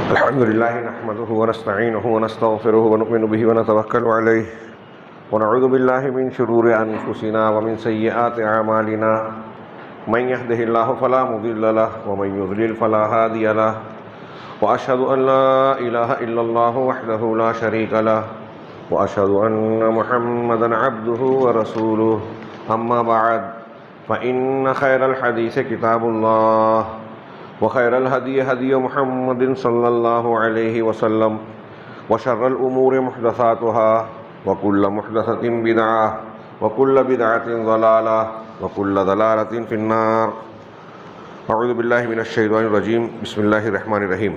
الحمد لله نحمده ونستعينه ونستغفره ونؤمن به ونتوكل عليه ونعوذ بالله من شرور أنفسنا ومن سيئات أعمالنا من يهده الله فلا مضل له ومن يضلل فلا هادي له وأشهد أن لا إله إلا الله وحده لا شريك له وأشهد أن محمدا عبده ورسوله أما بعد فإن خير الحديث كتاب الله وخير الهدي هدي محمد صلى الله عليه وسلم وشر الأمور محدثاتها وكل محدثة بدعة وكل بدعة ضلالة وكل ضلالة في النار. أعوذ بالله من الشيطان الرجيم. بسم الله الرحمن الرحيم.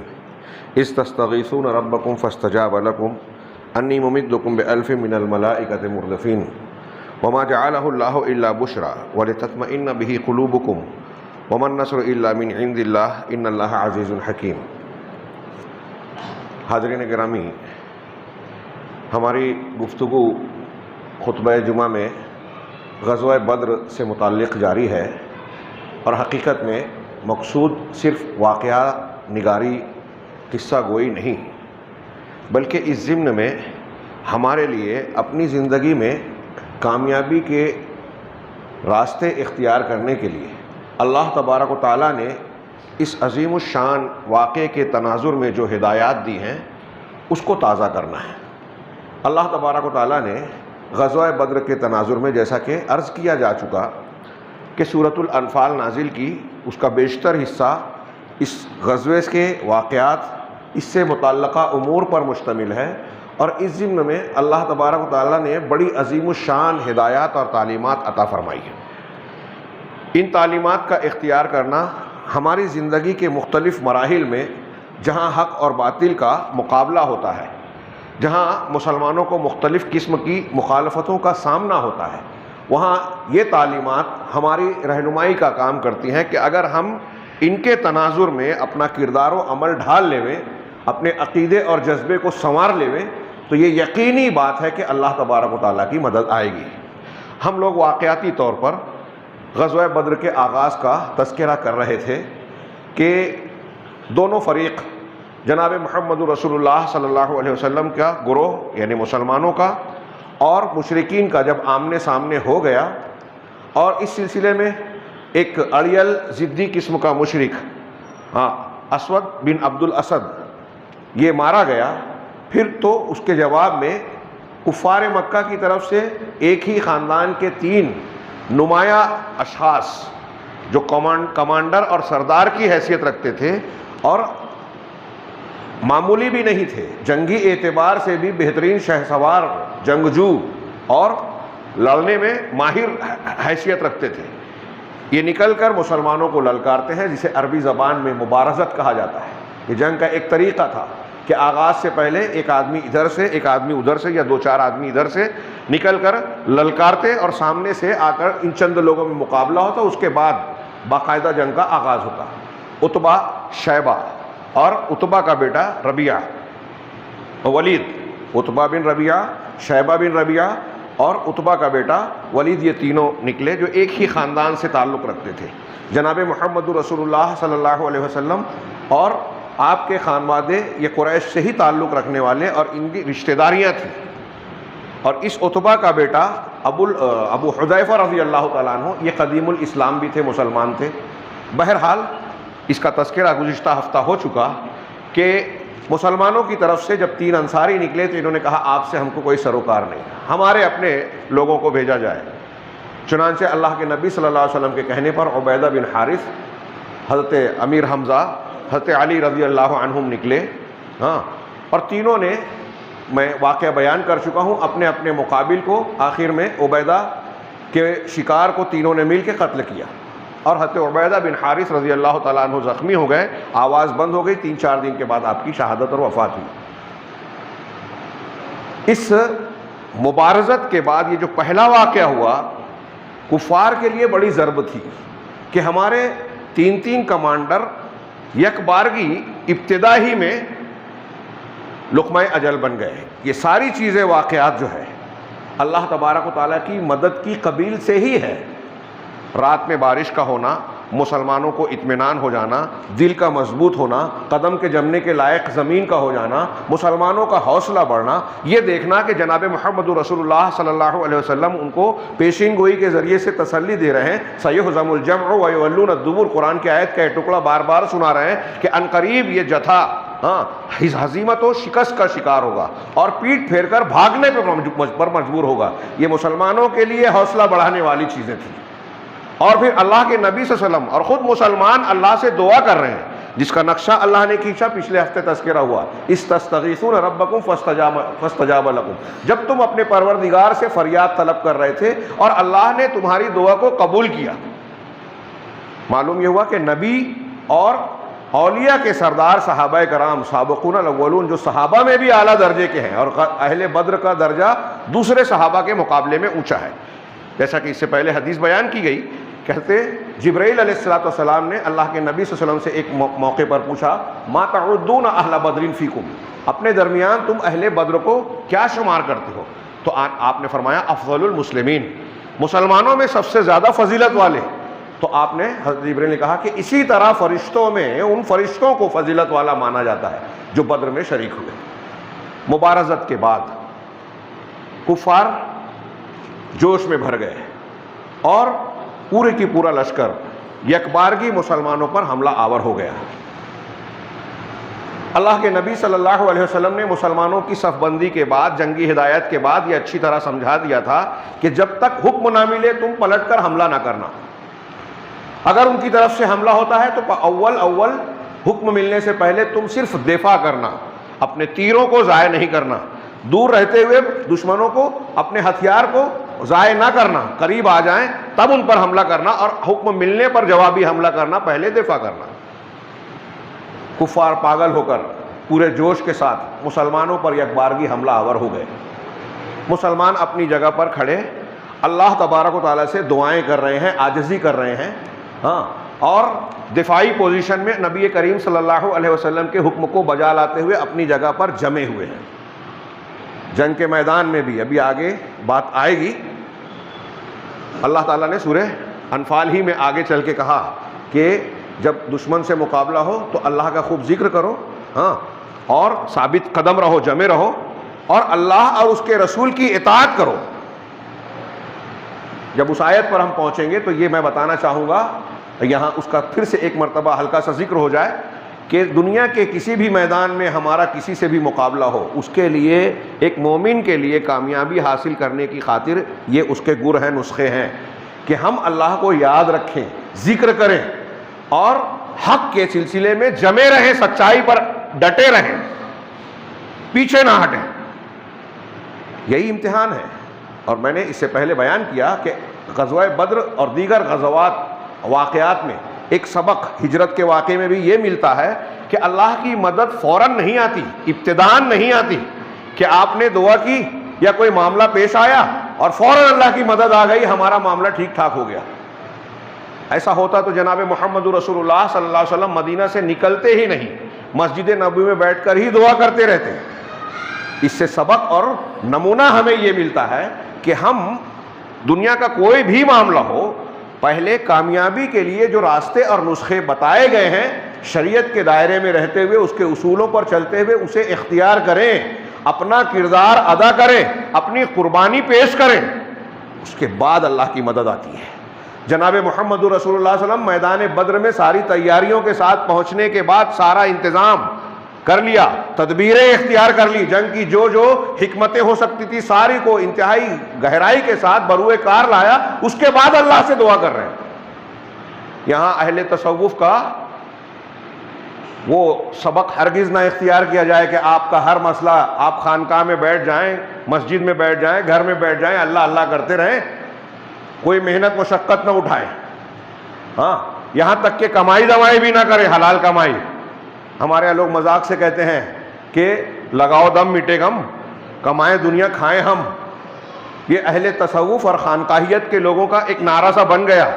إذ تستغيثون ربكم فاستجاب لكم أني ممدكم بألف من الملائكة مردفين وما جعله الله إلا بشرى ولتطمئن به قلوبكم وما النصر إلا من عند الله إن الله عزيز حكيم. حاضرین گرامی، ہماری گفتگو خطبہ جمعہ میں غزوہ بدر سے متعلق جاری ہے، اور حقیقت میں مقصود صرف واقعہ نگاری، قصہ گوئی نہیں، بلکہ اس ضمن میں ہمارے لیے اپنی زندگی میں کامیابی کے راستے اختیار کرنے کے لیے اللہ تبارک و تعالیٰ نے اس عظیم الشان واقعے کے تناظر میں جو ہدایات دی ہیں اس کو تازہ کرنا ہے. اللہ تبارک و تعالیٰ نے غزوہ بدر کے تناظر میں، جیسا کہ عرض کیا جا چکا کہ سورۃ الانفال نازل کی، اس کا بیشتر حصہ اس غزوے کے واقعات، اس سے متعلقہ امور پر مشتمل ہے، اور اس ضمن میں اللہ تبارک و تعالیٰ نے بڑی عظیم الشان ہدایات اور تعلیمات عطا فرمائی ہیں. ان تعلیمات کا اختیار کرنا ہماری زندگی کے مختلف مراحل میں، جہاں حق اور باطل کا مقابلہ ہوتا ہے، جہاں مسلمانوں کو مختلف قسم کی مخالفتوں کا سامنا ہوتا ہے، وہاں یہ تعلیمات ہماری رہنمائی کا کام کرتی ہیں کہ اگر ہم ان کے تناظر میں اپنا کردار و عمل ڈھال لیویں، اپنے عقیدے اور جذبے کو سنوار لیویں، تو یہ یقینی بات ہے کہ اللہ تبارک و تعالیٰ کی مدد آئے گی. ہم لوگ واقعاتی طور پر غزوہ بدر کے آغاز کا تذکرہ کر رہے تھے کہ دونوں فریق، جناب محمد رسول اللہ صلی اللہ علیہ وسلم کا گروہ یعنی مسلمانوں کا اور مشرکین کا، جب آمنے سامنے ہو گیا، اور اس سلسلے میں ایک اڑیل ضدی قسم کا مشرک اسود بن عبد الاسد یہ مارا گیا. پھر تو اس کے جواب میں کفار مکہ کی طرف سے ایک ہی خاندان کے 3 نمایاں اشخاص جو کمانڈر اور سردار کی حیثیت رکھتے تھے اور معمولی بھی نہیں تھے، جنگی اعتبار سے بھی بہترین شہ سوار، جنگجو اور لڑنے میں ماہر حیثیت رکھتے تھے، یہ نکل کر مسلمانوں کو للکارتے ہیں، جسے عربی زبان میں مبارزت کہا جاتا ہے. یہ جنگ کا ایک طریقہ تھا کہ آغاز سے پہلے ایک آدمی ادھر سے، ایک آدمی ادھر سے، یا 2-4 آدمی ادھر سے نکل کر للکارتے اور سامنے سے آ کر ان چند لوگوں میں مقابلہ ہوتا. اس کے بعد باقاعدہ جنگ کا آغاز ہوتا. عتبہ، شیبہ اور عتبہ کا بیٹا ربیعہ، ولید، عتبہ بن ربیعہ، شیبہ بن ربیعہ اور عتبہ کا بیٹا ولید، یہ تینوں نکلے جو ایک ہی خاندان سے تعلق رکھتے تھے. جناب محمد رسول اللہ صلی اللہ علیہ وسلم اور آپ کے خانوادے یہ قریش سے ہی تعلق رکھنے والے اور ان کی رشتہ داریاں تھیں. اور اس عتبہ کا بیٹا ابو حذیفہ رضی اللہ تعالیٰ عنہ، یہ قدیم الاسلام بھی تھے، مسلمان تھے. بہرحال اس کا تذکرہ گزشتہ ہفتہ ہو چکا کہ مسلمانوں کی طرف سے جب 3 انصاری نکلے تو انہوں نے کہا آپ سے ہم کو کوئی سروکار نہیں، ہمارے اپنے لوگوں کو بھیجا جائے. چنانچہ اللہ کے نبی صلی اللہ علیہ وسلم کے کہنے پر عبیدہ بن حارث، حضرت امیر حمزہ، حضرت علی رضی اللہ عنہم نکلے. اور تینوں نے، میں واقعہ بیان کر چکا ہوں، اپنے اپنے مقابل کو آخر میں عبیدہ کے شکار کو تینوں نے مل کے قتل کیا، اور حضرت عبیدہ بن حارث رضی اللہ تعالیٰ عنہ زخمی ہو گئے، آواز بند ہو گئی. 3-4 دن کے بعد آپ کی شہادت اور وفات ہوئی. اس مبارزت کے بعد یہ جو پہلا واقعہ ہوا، کفار کے لیے بڑی ضرب تھی کہ ہمارے 3 کمانڈر یک بارگی ابتدا ہی میں لقمہ اجل بن گئے. یہ ساری چیزیں، واقعات جو ہے اللہ تبارک و تعالیٰ کی مدد کی قبیل سے ہی ہے. رات میں بارش کا ہونا، مسلمانوں کو اطمینان ہو جانا، دل کا مضبوط ہونا، قدم کے جمنے کے لائق زمین کا ہو جانا، مسلمانوں کا حوصلہ بڑھنا، یہ دیکھنا کہ جناب محمد رسول اللہ صلی اللہ علیہ وسلم ان کو پیشین گوئی کے ذریعے سے تسلی دے رہے ہیں۔ سیہزم الجمع ویولون الدبر، قرآن کی آیت کا یہ ٹکڑا بار بار سنا رہے ہیں کہ عنقریب یہ جتھا ہزیمت و شکست کا شکار ہوگا اور پیٹ پھیر کر بھاگنے پر مجبور ہوگا۔ یہ مسلمانوں کے لیے حوصلہ بڑھانے والی چیزیں تھیں۔ اور پھر اللہ کے نبی صلی اللہ علیہ وسلم اور خود مسلمان اللہ سے دعا کر رہے ہیں، جس کا نقشہ اللہ نے کھینچا، پچھلے ہفتے تذکرہ ہوا، استستغیثون ربکم فاستجاب لکم، جب تم اپنے پروردگار سے فریاد طلب کر رہے تھے اور اللہ نے تمہاری دعا کو قبول کیا۔ معلوم یہ ہوا کہ نبی اور اولیاء کے سردار صحابہ کرام سابقون الاولون، جو صحابہ میں بھی اعلیٰ درجے کے ہیں، اور اہل بدر کا درجہ دوسرے صحابہ کے مقابلے میں اونچا ہے، جیسا کہ اس سے پہلے حدیث بیان کی گئی۔ کہتے جبرائیل علیہ السلام نے اللہ کے نبی صلی اللہ علیہ وسلم سے ایک موقع پر پوچھا، ما تعدون اہل بدر فیکم، اپنے درمیان تم اہل بدر کو کیا شمار کرتے ہو؟ تو آپ نے فرمایا افضل المسلمین، مسلمانوں میں سب سے زیادہ فضیلت والے۔ تو آپ نے حضرت جبرائیل نے کہا کہ اسی طرح فرشتوں میں ان فرشتوں کو فضیلت والا مانا جاتا ہے جو بدر میں شریک ہوئے۔ مبارزت کے بعد کفار جوش میں بھر گئے اور پورے کی پورا لشکر یکبارگی مسلمانوں پر حملہ آور ہو گیا۔ اللہ کے نبی صلی اللہ علیہ وسلم نے مسلمانوں کی صف بندی کے بعد، جنگی ہدایت کے بعد یہ اچھی طرح سمجھا دیا تھا کہ جب تک حکم نہ ملے تم پلٹ کر حملہ نہ کرنا۔ اگر ان کی طرف سے حملہ ہوتا ہے تو اول حکم ملنے سے پہلے تم صرف دفاع کرنا، اپنے تیروں کو ضائع نہیں کرنا، دور رہتے ہوئے دشمنوں کو اپنے ہتھیار کو ضائع نہ کرنا، قریب آ جائیں تب ان پر حملہ کرنا، اور حکم ملنے پر جوابی حملہ کرنا، پہلے دفاع کرنا۔ کفار پاگل ہو کر پورے جوش کے ساتھ مسلمانوں پر یکبارگی حملہ آور ہو گئے۔ مسلمان اپنی جگہ پر کھڑے اللہ تبارک و تعالیٰ سے دعائیں کر رہے ہیں، عاجزی کر رہے ہیں، اور دفاعی پوزیشن میں نبی کریم صلی اللہ علیہ وسلم کے حکم کو بجا لاتے ہوئے اپنی جگہ پر جمے ہوئے ہیں۔ جنگ کے میدان میں بھی ابھی آگے بات آئے گی، اللہ تعالیٰ نے سورہ انفال ہی میں آگے چل کے کہا کہ جب دشمن سے مقابلہ ہو تو اللہ کا خوب ذکر کرو، اور ثابت قدم رہو، جمے رہو، اور اللہ اور اس کے رسول کی اطاعت کرو۔ جب اس آیت پر ہم پہنچیں گے تو یہ میں بتانا چاہوں گا، یہاں اس کا پھر سے ایک مرتبہ ہلکا سا ذکر ہو جائے کہ دنیا کے کسی بھی میدان میں ہمارا کسی سے بھی مقابلہ ہو، اس کے لیے ایک مومن کے لیے کامیابی حاصل کرنے کی خاطر یہ اس کے گر ہیں، نسخے ہیں کہ ہم اللہ کو یاد رکھیں، ذکر کریں، اور حق کے سلسلے میں جمے رہیں، سچائی پر ڈٹے رہیں، پیچھے نہ ہٹیں۔ یہی امتحان ہے۔ اور میں نے اس سے پہلے بیان کیا کہ غزوہ بدر اور دیگر غزوات واقعات میں ایک سبق ہجرت کے واقعے میں بھی یہ ملتا ہے کہ اللہ کی مدد فوراً نہیں آتی، ابتداءً نہیں آتی کہ آپ نے دعا کی یا کوئی معاملہ پیش آیا اور فوراً اللہ کی مدد آ گئی، ہمارا معاملہ ٹھیک ٹھاک ہو گیا۔ ایسا ہوتا تو جناب محمد رسول اللہ صلی اللہ علیہ وسلم مدینہ سے نکلتے ہی نہیں، مسجد نبوی میں بیٹھ کر ہی دعا کرتے رہتے۔ اس سے سبق اور نمونہ ہمیں یہ ملتا ہے کہ ہم دنیا کا کوئی بھی معاملہ ہو، پہلے کامیابی کے لیے جو راستے اور نسخے بتائے گئے ہیں، شریعت کے دائرے میں رہتے ہوئے، اس کے اصولوں پر چلتے ہوئے اسے اختیار کریں، اپنا کردار ادا کریں، اپنی قربانی پیش کریں، اس کے بعد اللہ کی مدد آتی ہے۔ جناب محمد رسول اللہ صلی اللہ علیہ وسلم میدان بدر میں ساری تیاریوں کے ساتھ پہنچنے کے بعد سارا انتظام کر لیا، تدبیریں اختیار کر لی، جنگ کی جو حکمتیں ہو سکتی تھی ساری کو انتہائی گہرائی کے ساتھ بروئے کار لایا، اس کے بعد اللہ سے دعا کر رہے ہیں۔ یہاں اہل تصوف کا وہ سبق ہرگز نہ اختیار کیا جائے کہ آپ کا ہر مسئلہ آپ خانقاہ میں بیٹھ جائیں، مسجد میں بیٹھ جائیں، گھر میں بیٹھ جائیں، اللہ اللہ کرتے رہیں، کوئی محنت مشقت نہ اٹھائیں، یہاں تک کہ کمائی دمائی بھی نہ کریں، حلال کمائی۔ ہمارے یہاں لوگ مذاق سے کہتے ہیں کہ لگاؤ دم مٹے غم، کمائیں دنیا کھائیں ہم۔ یہ اہل تصوف اور خانقاہیت کے لوگوں کا ایک نعرہ سا بن گیا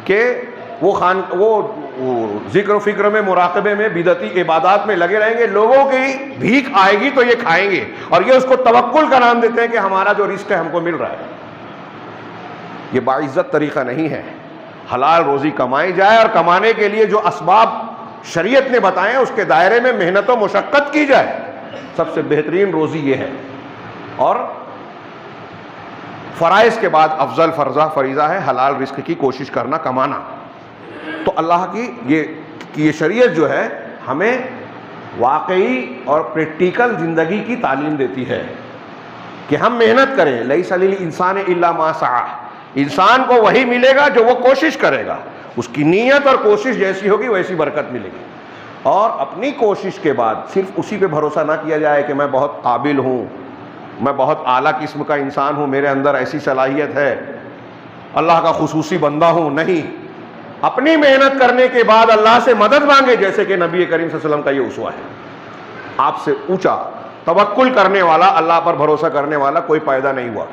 کہ وہ ذکر و فکر میں، مراقبے میں، بدعتی عبادات میں لگے رہیں گے، لوگوں کی بھیک آئے گی تو یہ کھائیں گے، اور یہ اس کو توکل کا نام دیتے ہیں کہ ہمارا جو رزق ہے ہم کو مل رہا ہے۔ یہ باعزت طریقہ نہیں ہے۔ حلال روزی کمائی جائے اور کمانے کے لیے جو اسباب شریعت نے بتائے ہیں اس کے دائرے میں محنت و مشقت کی جائے. سب سے بہترین روزی یہ ہے. اور فرائض کے بعد افضل فریضہ ہے حلال رزق کی کوشش کرنا، کمانا. تو اللہ کی یہ شریعت جو ہے ہمیں واقعی اور پریکٹیکل زندگی کی تعلیم دیتی ہے کہ ہم محنت کریں. لیس للانسان الا ما سعی، انسان کو وہی ملے گا جو وہ کوشش کرے گا. اس کی نیت اور کوشش جیسی ہوگی ویسی برکت ملے گی. اور اپنی کوشش کے بعد صرف اسی پہ بھروسہ نہ کیا جائے کہ میں بہت قابل ہوں، میں بہت اعلیٰ قسم کا انسان ہوں، میرے اندر ایسی صلاحیت ہے، اللہ کا خصوصی بندہ ہوں. نہیں، اپنی محنت کرنے کے بعد اللہ سے مدد مانگے، جیسے کہ نبی کریم صلی اللہ علیہ وسلم کا یہ اسوہ ہے. آپ سے اونچا توکل کرنے والا، اللہ پر بھروسہ کرنے والا کوئی پیدا نہیں ہوا.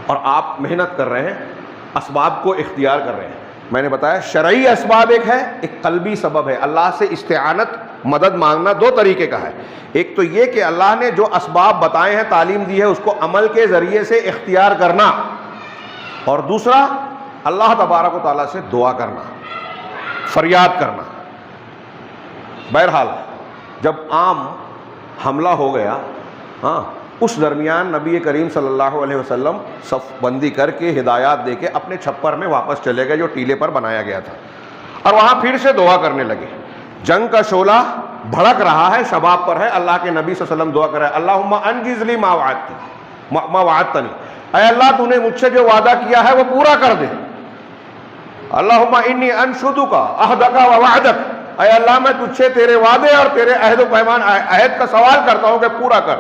اور آپ محنت کر رہے ہیں، اسباب کو اختیار کر رہے ہیں. میں نے بتایا شرعی اسباب ایک ہے، ایک قلبی سبب ہے. اللہ سے استعانت، مدد مانگنا دو طریقے کا ہے. ایک تو یہ کہ اللہ نے جو اسباب بتائے ہیں، تعلیم دی ہے، اس کو عمل کے ذریعے سے اختیار کرنا. اور دوسرا اللہ تبارک و تعالیٰ سے دعا کرنا، فریاد کرنا. بہرحال جب عام حملہ ہو گیا، اس درمیان نبی کریم صلی اللہ علیہ وسلم صف بندی کر کے ہدایات دے کے اپنے چھپر میں واپس چلے گئے جو ٹیلے پر بنایا گیا تھا، اور وہاں پھر سے دعا کرنے لگے. جنگ کا شعلہ بھڑک رہا ہے، شباب پر ہے. اللہ کے نبی صلی اللہ علیہ وسلم دعا کر رہے ہیں، اللہم انجز لی ما وعدتنی، اے اللہ تو نے مجھ سے جو وعدہ کیا ہے وہ پورا کر دے. اللہم انی انشدک عہدک و وعدک، اے اللہ میں تجھ سے تیرے وعدے اور تیرے عہد و پیمان، عہد کا سوال کرتا ہوں کہ پورا کر.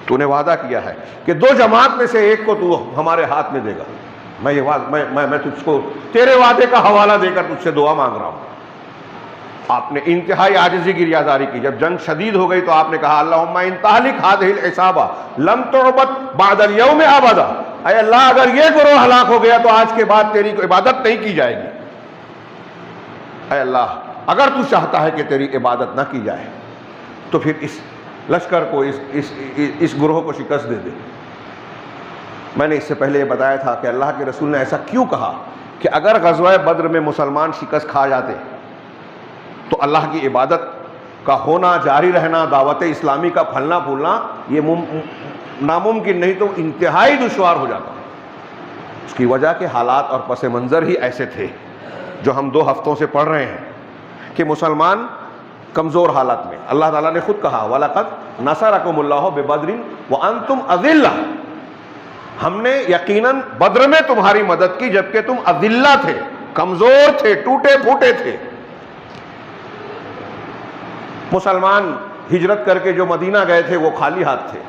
تو نے وعدہ کیا ہے کہ دو جماعت میں سے ایک کو تو ہمارے ہاتھ میں دے گا. میں تجھ کو تیرے وعدے کا حوالہ دے کر تجھ سے دعا مانگ رہا ہوں. آپ نے انتہائی عاجزی کی ریاضاری کی. جب جنگ شدید ہو گئی تو آپ نے کہا اللہم ان تہلک ہذہ العصابہ لم تعبد بعد اليوم ابدا، اے اللہ اگر یہ گروہ ہلاک ہو گیا تو آج کے بعد تیری عبادت نہیں کی جائے گی. اے اللہ اگر تو چاہتا ہے کہ تیری عبادت نہ کی جائے تو پھر اس لشکر کو، اس گروہ کو شکست دے دے. میں نے اس سے پہلے یہ بتایا تھا کہ اللہ کے رسول نے ایسا کیوں کہا کہ اگر غزوہ بدر میں مسلمان شکست کھا جاتے تو اللہ کی عبادت کا ہونا، جاری رہنا، دعوت اسلامی کا پھلنا پھولنا یہ ناممکن نہیں، تو انتہائی دشوار ہو جاتا. اس کی وجہ کہ حالات اور پس منظر ہی ایسے تھے جو ہم 2 ہفتوں سے پڑھ رہے ہیں کہ مسلمان کمزور حالت میں. اللہ تعالیٰ نے خود کہا وَلَقَدْ نَصَرَكُمُ اللَّهُ بِبَدْرٍ وَأَنْتُمْ أَذِلَّةٌ، ہم نے یقیناً بدر میں تمہاری مدد کی جبکہ تم اذلہ تھے، کمزور تھے، ٹوٹے پھوٹے تھے. مسلمان ہجرت کر کے جو مدینہ گئے تھے وہ خالی ہاتھ تھے.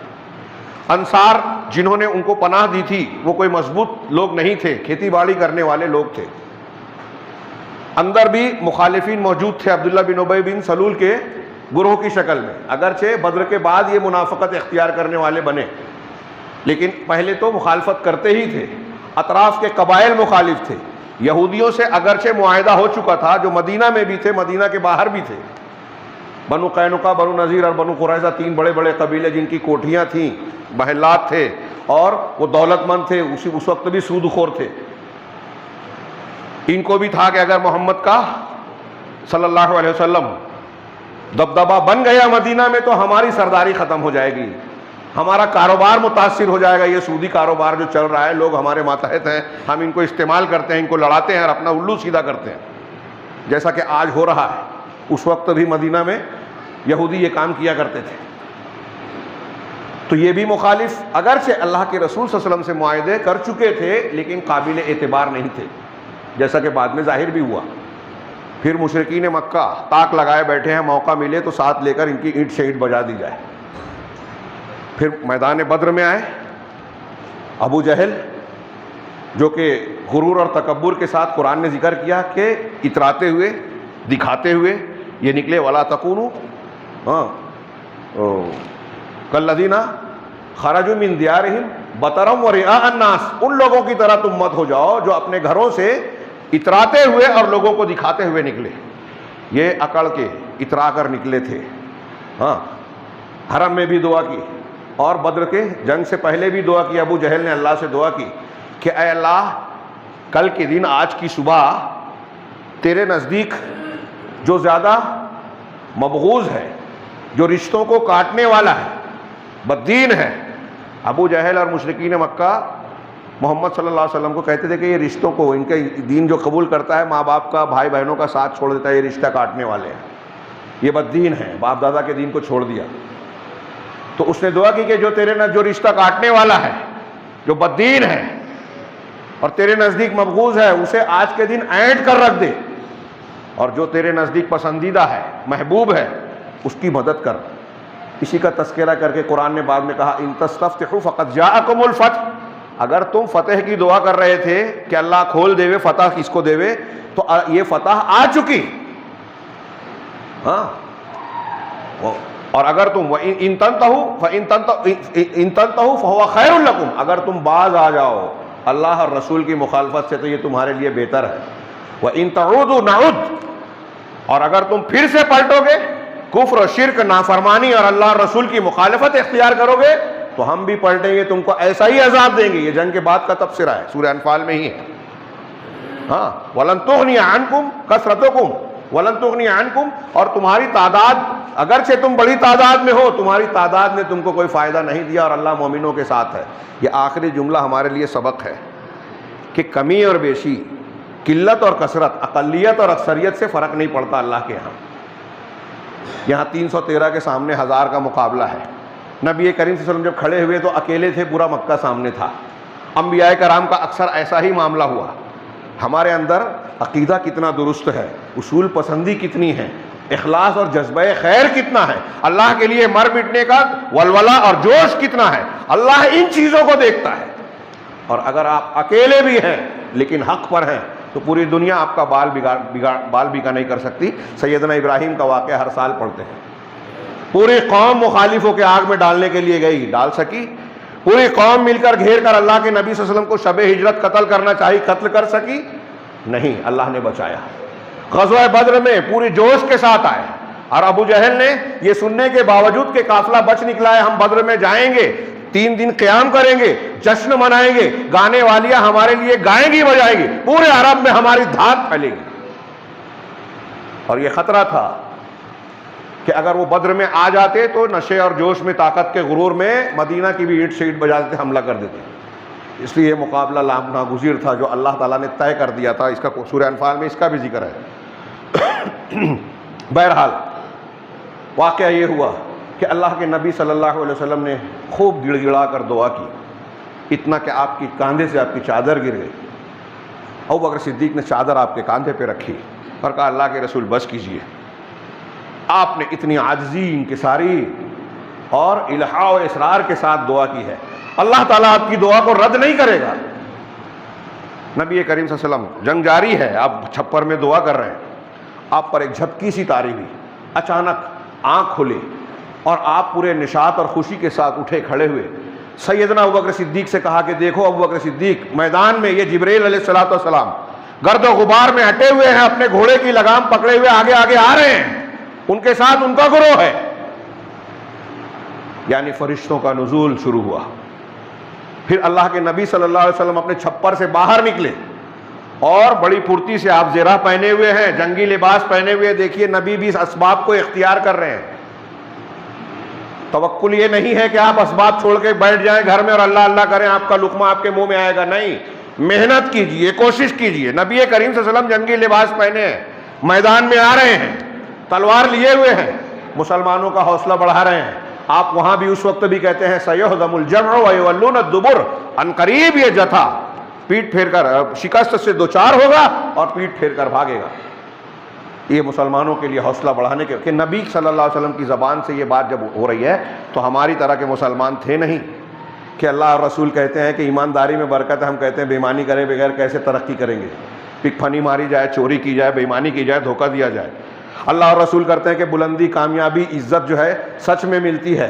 انصار جنہوں نے ان کو پناہ دی تھی وہ کوئی مضبوط لوگ نہیں تھے، کھیتی باڑی کرنے والے لوگ تھے. اندر بھی مخالفین موجود تھے، عبداللہ بن ابی بن سلول کے گروہ کی شکل میں. اگرچہ بدر کے بعد یہ منافقت اختیار کرنے والے بنے، لیکن پہلے تو مخالفت کرتے ہی تھے. اطراف کے قبائل مخالف تھے. یہودیوں سے اگرچہ معاہدہ ہو چکا تھا، جو مدینہ میں بھی تھے، مدینہ کے باہر بھی تھے. بنو قینقاع، بنو نذیر اور بنو قریظہ 3 بڑے بڑے قبیلے جن کی کوٹھیاں تھیں، محلات تھے، اور وہ دولت مند تھے، اس وقت بھی سود خور تھے. ان کو بھی تھا کہ اگر محمد کا صلی اللہ علیہ وسلم دبدبہ بن گیا مدینہ میں تو ہماری سرداری ختم ہو جائے گی، ہمارا کاروبار متاثر ہو جائے گا. یہ سودی کاروبار جو چل رہا ہے، لوگ ہمارے ماتحت ہیں، ہم ان کو استعمال کرتے ہیں، ان کو لڑاتے ہیں اور اپنا الو سیدھا کرتے ہیں، جیسا کہ آج ہو رہا ہے. اس وقت بھی مدینہ میں یہودی یہ کام کیا کرتے تھے. تو یہ بھی مخالف اگرچہ اللہ کے رسول صلی اللہ علیہ وسلم سے معاہدے کر چکے تھے لیکن قابل اعتبار نہیں تھے، جیسا کہ بعد میں ظاہر بھی ہوا. پھر مشرکین مکہ تاک لگائے بیٹھے ہیں، موقع ملے تو ساتھ لے کر ان کی اینٹ سے اینٹ بجا دی جائے. پھر میدان بدر میں آئے ابو جہل، جو کہ غرور اور تکبر کے ساتھ قرآن نے ذکر کیا کہ اتراتے ہوئے، دکھاتے ہوئے یہ نکلے. وَلَا تَكُونُوا كَالَّذِينَ خَرَجُوا مِن دِيَارِهِمْ بَطَرًا وَرِئَاءَ النَّاسِ، ان لوگوں کی طرح تم مت ہو جاؤ جو اپنے گھروں سے اتراتے ہوئے اور لوگوں کو دکھاتے ہوئے نکلے. یہ اکڑ کے اترا کر نکلے تھے. حرم میں بھی دعا کی اور بدر کے جنگ سے پہلے بھی دعا کی. ابو جہل نے اللہ سے دعا کی کہ اے اللہ کل کے دن آج کی صبح تیرے نزدیک جو زیادہ مبغوض ہے، جو رشتوں کو کاٹنے والا ہے، بددین ہے، ابو جہل اور مشرکین مکہ محمد صلی اللہ علیہ وسلم کو کہتے تھے کہ یہ رشتوں کو، ان کے دین جو قبول کرتا ہے، ماں باپ کا، بھائی بہنوں کا ساتھ چھوڑ دیتا ہے، یہ رشتہ کاٹنے والے ہیں، یہ بددین ہیں، باپ دادا کے دین کو چھوڑ دیا. تو اس نے دعا کی کہ جو جو رشتہ کاٹنے والا ہے، جو بددین ہے اور تیرے نزدیک مبغوض ہے، اسے آج کے دن اینٹ کر رکھ دے، اور جو تیرے نزدیک پسندیدہ ہے، محبوب ہے، اس کی مدد کر. اسی کا تذکرہ کر کے قرآن نے بعد میں کہا ان تستفتحوا فقد جاءکم الفتح. اگر تم فتح کی دعا کر رہے تھے کہ اللہ کھول دے فتح کس کو دے، تو یہ فتح آ چکی. ہاں، اور اگر تم ان تنتہوا فہو خیر لکم، اگر تم باز آ جاؤ اللہ اور رسول کی مخالفت سے تو یہ تمہارے لیے بہتر ہے. وَإِن تَعُودُوا نَعُدْ، اور اگر تم پھر سے پلٹو گے، کفر و شرک، نافرمانی اور اللہ اور رسول کی مخالفت اختیار کرو گے، تو ہم بھی پلٹیں گے، تم کو ایسا ہی عذاب دیں گے. یہ جنگ کے بعد کا تبصرہ ہے، سورہ انفال میں ہی ہے. ہاں، وَلَن تُغْنِيَ عَنْكُمْ كَثْرَتُكُمْ وَلَن تُغْنِيَ عَنْكُمْ، اور تمہاری تعداد، اگرچہ تم بڑی تعداد میں ہو، تمہاری تعداد نے تم کو کوئی فائدہ نہیں دیا، اور اللہ مومنوں کے ساتھ ہے. یہ آخری جملہ ہمارے لیے سبق ہے کہ کمی اور بیشی، قلت اور کثرت، اقلیت اور اکثریت سے فرق نہیں پڑتا اللہ کے ہاں. یہاں 313 کے سامنے 1000 کا مقابلہ ہے. نبی کریم صلی اللہ علیہ وسلم جب کھڑے ہوئے تو اکیلے تھے، پورا مکہ سامنے تھا. انبیاء کرام کا اکثر ایسا ہی معاملہ ہوا. ہمارے اندر عقیدہ کتنا درست ہے، اصول پسندی کتنی ہے، اخلاص اور جذبہ خیر کتنا ہے، اللہ کے لیے مر مٹنے کا ولولہ اور جوش کتنا ہے، اللہ ان چیزوں کو دیکھتا ہے. اور اگر آپ اکیلے بھی ہیں لیکن حق پر ہیں تو پوری دنیا آپ کا بال بیگا نہیں کر سکتی. سیدنا ابراہیم کا واقعہ ہر سال پڑھتے ہیں. پوری قوم مخالفوں کے آگ میں ڈالنے کے لیے گئی، ڈال سکی؟ پوری قوم مل کر گھیر کر اللہ کے نبی صلی اللہ علیہ وسلم کو شب ہجرت قتل کرنا چاہی، قتل کر سکی؟ نہیں، اللہ نے بچایا. غزوہ بدر میں پوری جوش کے ساتھ آئے، اور ابو جہل نے یہ سننے کے باوجود کہ قافلہ بچ نکلا ہے، ہم بدر میں جائیں گے، 3 دن قیام کریں گے، جشن منائیں گے، گانے والیاں ہمارے لیے گائیں گی بجائیں گی، پورے عرب میں ہماری دھاک پھیلے گی. اور یہ خطرہ تھا کہ اگر وہ بدر میں آ جاتے تو نشے اور جوش میں، طاقت کے غرور میں مدینہ کی بھی اینٹ سے اینٹ بجا دیتے، حملہ کر دیتے. اس لیے یہ مقابلہ ناگزیر تھا جو اللہ تعالیٰ نے طے کر دیا تھا. اس کا سورہ انفال میں اس کا بھی ذکر ہے. بہرحال واقعہ یہ ہوا کہ اللہ کے نبی صلی اللہ علیہ وسلم نے خوب گڑ گڑا کر دعا کی، اتنا کہ آپ کی کاندھے سے آپ کی چادر گر گئی. ابوبکر صدیق نے چادر آپ کے کاندھے پہ رکھی اور کہا اللہ کے رسول بس کیجئے. آپ نے اتنی عاجزی، انکساری اور الحاح و اصرار کے ساتھ دعا کی ہے. اللہ تعالیٰ آپ کی دعا کو رد نہیں کرے گا. نبی کریم صلی اللہ علیہ وسلم، جنگ جاری ہے، آپ چھپر میں دعا کر رہے ہیں، آپ پر ایک جھپکی سی تاری ہوئی، اچانک آنکھ کھلی اور آپ پورے نشاط اور خوشی کے ساتھ اٹھے، کھڑے ہوئے. سیدنا ابوبکر صدیق سے کہا کہ دیکھو ابوبکر صدیق، میدان میں یہ جبرائیل علیہ السلام گرد و غبار میں ہٹے ہوئے ہیں، اپنے گھوڑے کی لگام پکڑے ہوئے آگے آگے آ رہے ہیں، ان کے ساتھ ان کا گروہ ہے. یعنی فرشتوں کا نزول شروع ہوا. پھر اللہ کے نبی صلی اللہ علیہ وسلم اپنے چھپر سے باہر نکلے اور بڑی پھرتی سے آپ زرہ پہنے ہوئے ہیں، جنگی لباس پہنے ہوئے. دیکھیے نبی بھی اس اسباب کو اختیار کر رہے ہیں. توکل یہ نہیں ہے کہ آپ اسباب چھوڑ کے بیٹھ جائیں گھر میں اور اللہ اللہ کریں، آپ کا لقمہ آپ کے منہ میں آئے گا. نہیں، محنت کیجئے، کوشش کیجئے. نبی کریم صلی اللہ علیہ وسلم جنگی لباس پہنے ہیں، میدان میں آ رہے ہیں، تلوار لیے ہوئے ہیں، مسلمانوں کا حوصلہ بڑھا رہے ہیں. آپ وہاں بھی اس وقت بھی کہتے ہیں سَيُهْزَمُ الْجَمْعُ وَيُوَلُّونَ الدُّبُرَ، ان قریب یہ جتھا پیٹ پھیر کر شکست سے دوچار ہوگا اور پیٹ پھیر کر بھاگے گا. یہ مسلمانوں کے لیے حوصلہ بڑھانے کے کہ نبی صلی اللہ علیہ وسلم کی زبان سے یہ بات جب ہو رہی ہے تو ہماری طرح کے مسلمان تھے نہیں کہ اللہ اور رسول کہتے ہیں کہ ایمانداری میں برکت ہے، ہم کہتے ہیں بے ایمانی کرے بغیر کیسے ترقی کریں گے، پک پھنی ماری جائے، چوری کی جائے، بے ایمانی کی جائے، دھوکہ دیا جائے. اللہ اور رسول کرتے ہیں کہ بلندی، کامیابی، عزت جو ہے سچ میں ملتی ہے،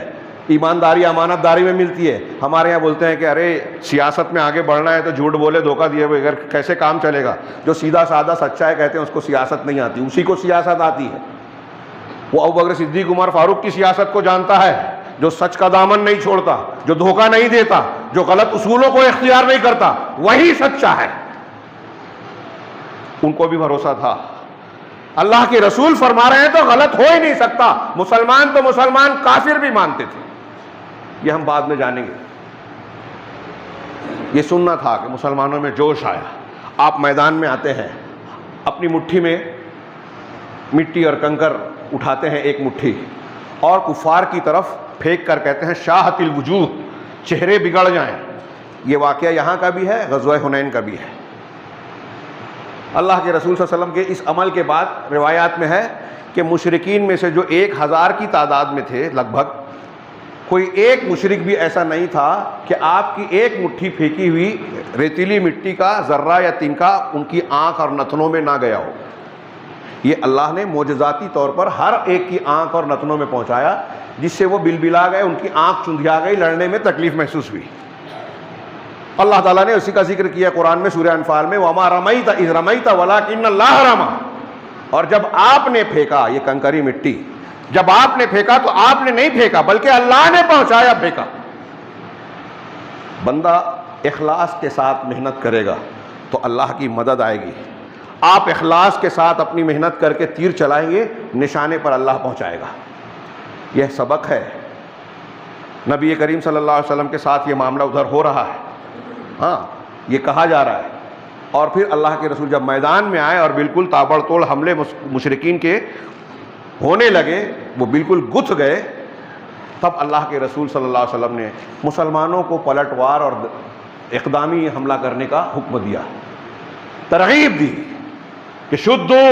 ایمانداری، امانت داری میں ملتی ہے. ہمارے یہاں بولتے ہیں کہ ارے سیاست میں آگے بڑھنا ہے تو جھوٹ بولے، دھوکہ دیے بغیر کیسے کام چلے گا. جو سیدھا سادہ سچا ہے کہتے ہیں اس کو سیاست نہیں آتی، اسی کو سیاست آتی ہے. وہ ابوبکر صدیق، عمر فاروق کی سیاست کو جانتا ہے، جو سچ کا دامن نہیں چھوڑتا، جو دھوکہ نہیں دیتا، جو غلط اصولوں کو اختیار نہیں کرتا، وہی سچا ہے. ان کو بھی بھروسہ تھا. اللہ کے رسول فرما رہے ہیں تو غلط ہو ہی نہیں سکتا. مسلمان تو مسلمان کافر بھی مانتے تھے. یہ ہم بعد میں جانیں گے. یہ سننا تھا کہ مسلمانوں میں جوش آیا. آپ میدان میں آتے ہیں, اپنی مٹھی میں مٹی اور کنکر اٹھاتے ہیں ایک مٹھی, اور کفار کی طرف پھینک کر کہتے ہیں شاہت الوجوہ, چہرے بگڑ جائیں. یہ واقعہ یہاں کا بھی ہے, غزوہ حنین کا بھی ہے. اللہ کے رسول صلی اللہ علیہ وسلم کے اس عمل کے بعد روایات میں ہے کہ مشرکین میں سے جو 1000 کی تعداد میں تھے لگ بھگ, کوئی ایک مشرک بھی ایسا نہیں تھا کہ آپ کی ایک مٹھی پھینکی ہوئی ریتیلی مٹی کا ذرہ یا تنکا ان کی آنکھ اور نتنوں میں نہ گیا ہو. یہ اللہ نے معجزاتی طور پر ہر ایک کی آنکھ اور نتنوں میں پہنچایا, جس سے وہ بلبلا گئے, ان کی آنکھ چندھیا گئی, لڑنے میں تکلیف محسوس ہوئی. اللہ تعالیٰ نے اسی کا ذکر کیا قرآن میں سورہ انفال میں, وَمَا رَمَيْتَ إِذْ رَمَيْتَ وَلَكِنَّ اللَّهَ رَمَى. اور جب آپ نے پھینکا یہ کنکری مٹی, جب آپ نے پھینکا تو آپ نے نہیں پھینکا بلکہ اللہ نے پہنچایا پھینکا. بندہ اخلاص کے ساتھ محنت کرے گا تو اللہ کی مدد آئے گی. آپ اخلاص کے ساتھ اپنی محنت کر کے تیر چلائیں گے, نشانے پر اللہ پہنچائے گا. یہ سبق ہے. نبی کریم صلی اللہ علیہ وسلم کے ساتھ یہ معاملہ ادھر ہو رہا ہے. ہاں, یہ کہا جا رہا ہے. اور پھر اللہ کے رسول جب میدان میں آئے اور بالکل تابڑ توڑ حملے مشرکین کے ہونے لگے, وہ بالکل گتھ گئے, تب اللہ کے رسول صلی اللہ علیہ وسلم نے مسلمانوں کو پلٹوار اور اقدامی حملہ کرنے کا حکم دیا, ترغیب دی کہ شدو,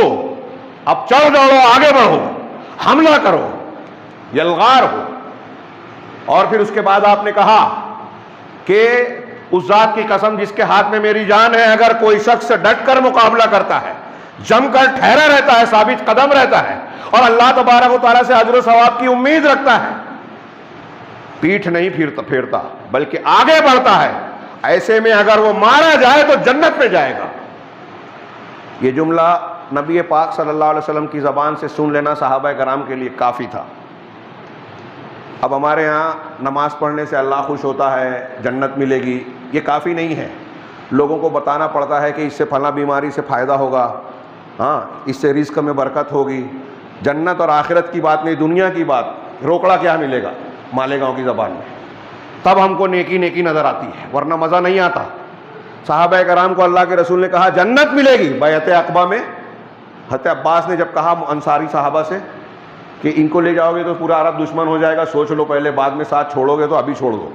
اب چڑھ دوڑو, آگے بڑھو, حملہ کرو, یلغار ہو. اور پھر اس کے بعد آپ نے کہا کہ اس ذات کی قسم جس کے ہاتھ میں میری جان ہے, اگر کوئی شخص ڈٹ کر مقابلہ کرتا ہے, جم کر ٹھہرا رہتا ہے, ثابت قدم رہتا ہے, اور اللہ تبارک و تعالیٰ سے اجر و ثواب کی امید رکھتا ہے, پیٹھ نہیں پھیرتا بلکہ آگے بڑھتا ہے, ایسے میں اگر وہ مارا جائے تو جنت میں جائے گا. یہ جملہ نبی پاک صلی اللہ علیہ وسلم کی زبان سے سن لینا صحابہ کرام کے لیے کافی تھا. اب ہمارے ہاں نماز پڑھنے سے اللہ خوش ہوتا ہے, جنت ملے گی, یہ کافی نہیں ہے. لوگوں کو بتانا پڑتا ہے کہ اس سے فلاں بیماری سے فائدہ ہوگا, ہاں اس سے رزق میں برکت ہوگی. جنت اور آخرت کی بات نہیں, دنیا کی بات. روکڑا کیا ملے گا مالیگاؤں کی زبان میں, تب ہم کو نیکی نیکی نظر آتی ہے, ورنہ مزہ نہیں آتا. صحابہ کرام کو اللہ کے رسول نے کہا جنت ملے گی. بیعت عقبہ میں حضرت عباس نے جب کہا انصاری صحابہ سے کہ ان کو لے جاؤ گے تو پورا عرب دشمن ہو جائے گا, سوچ لو پہلے, بعد میں ساتھ چھوڑو گے تو ابھی چھوڑ دو.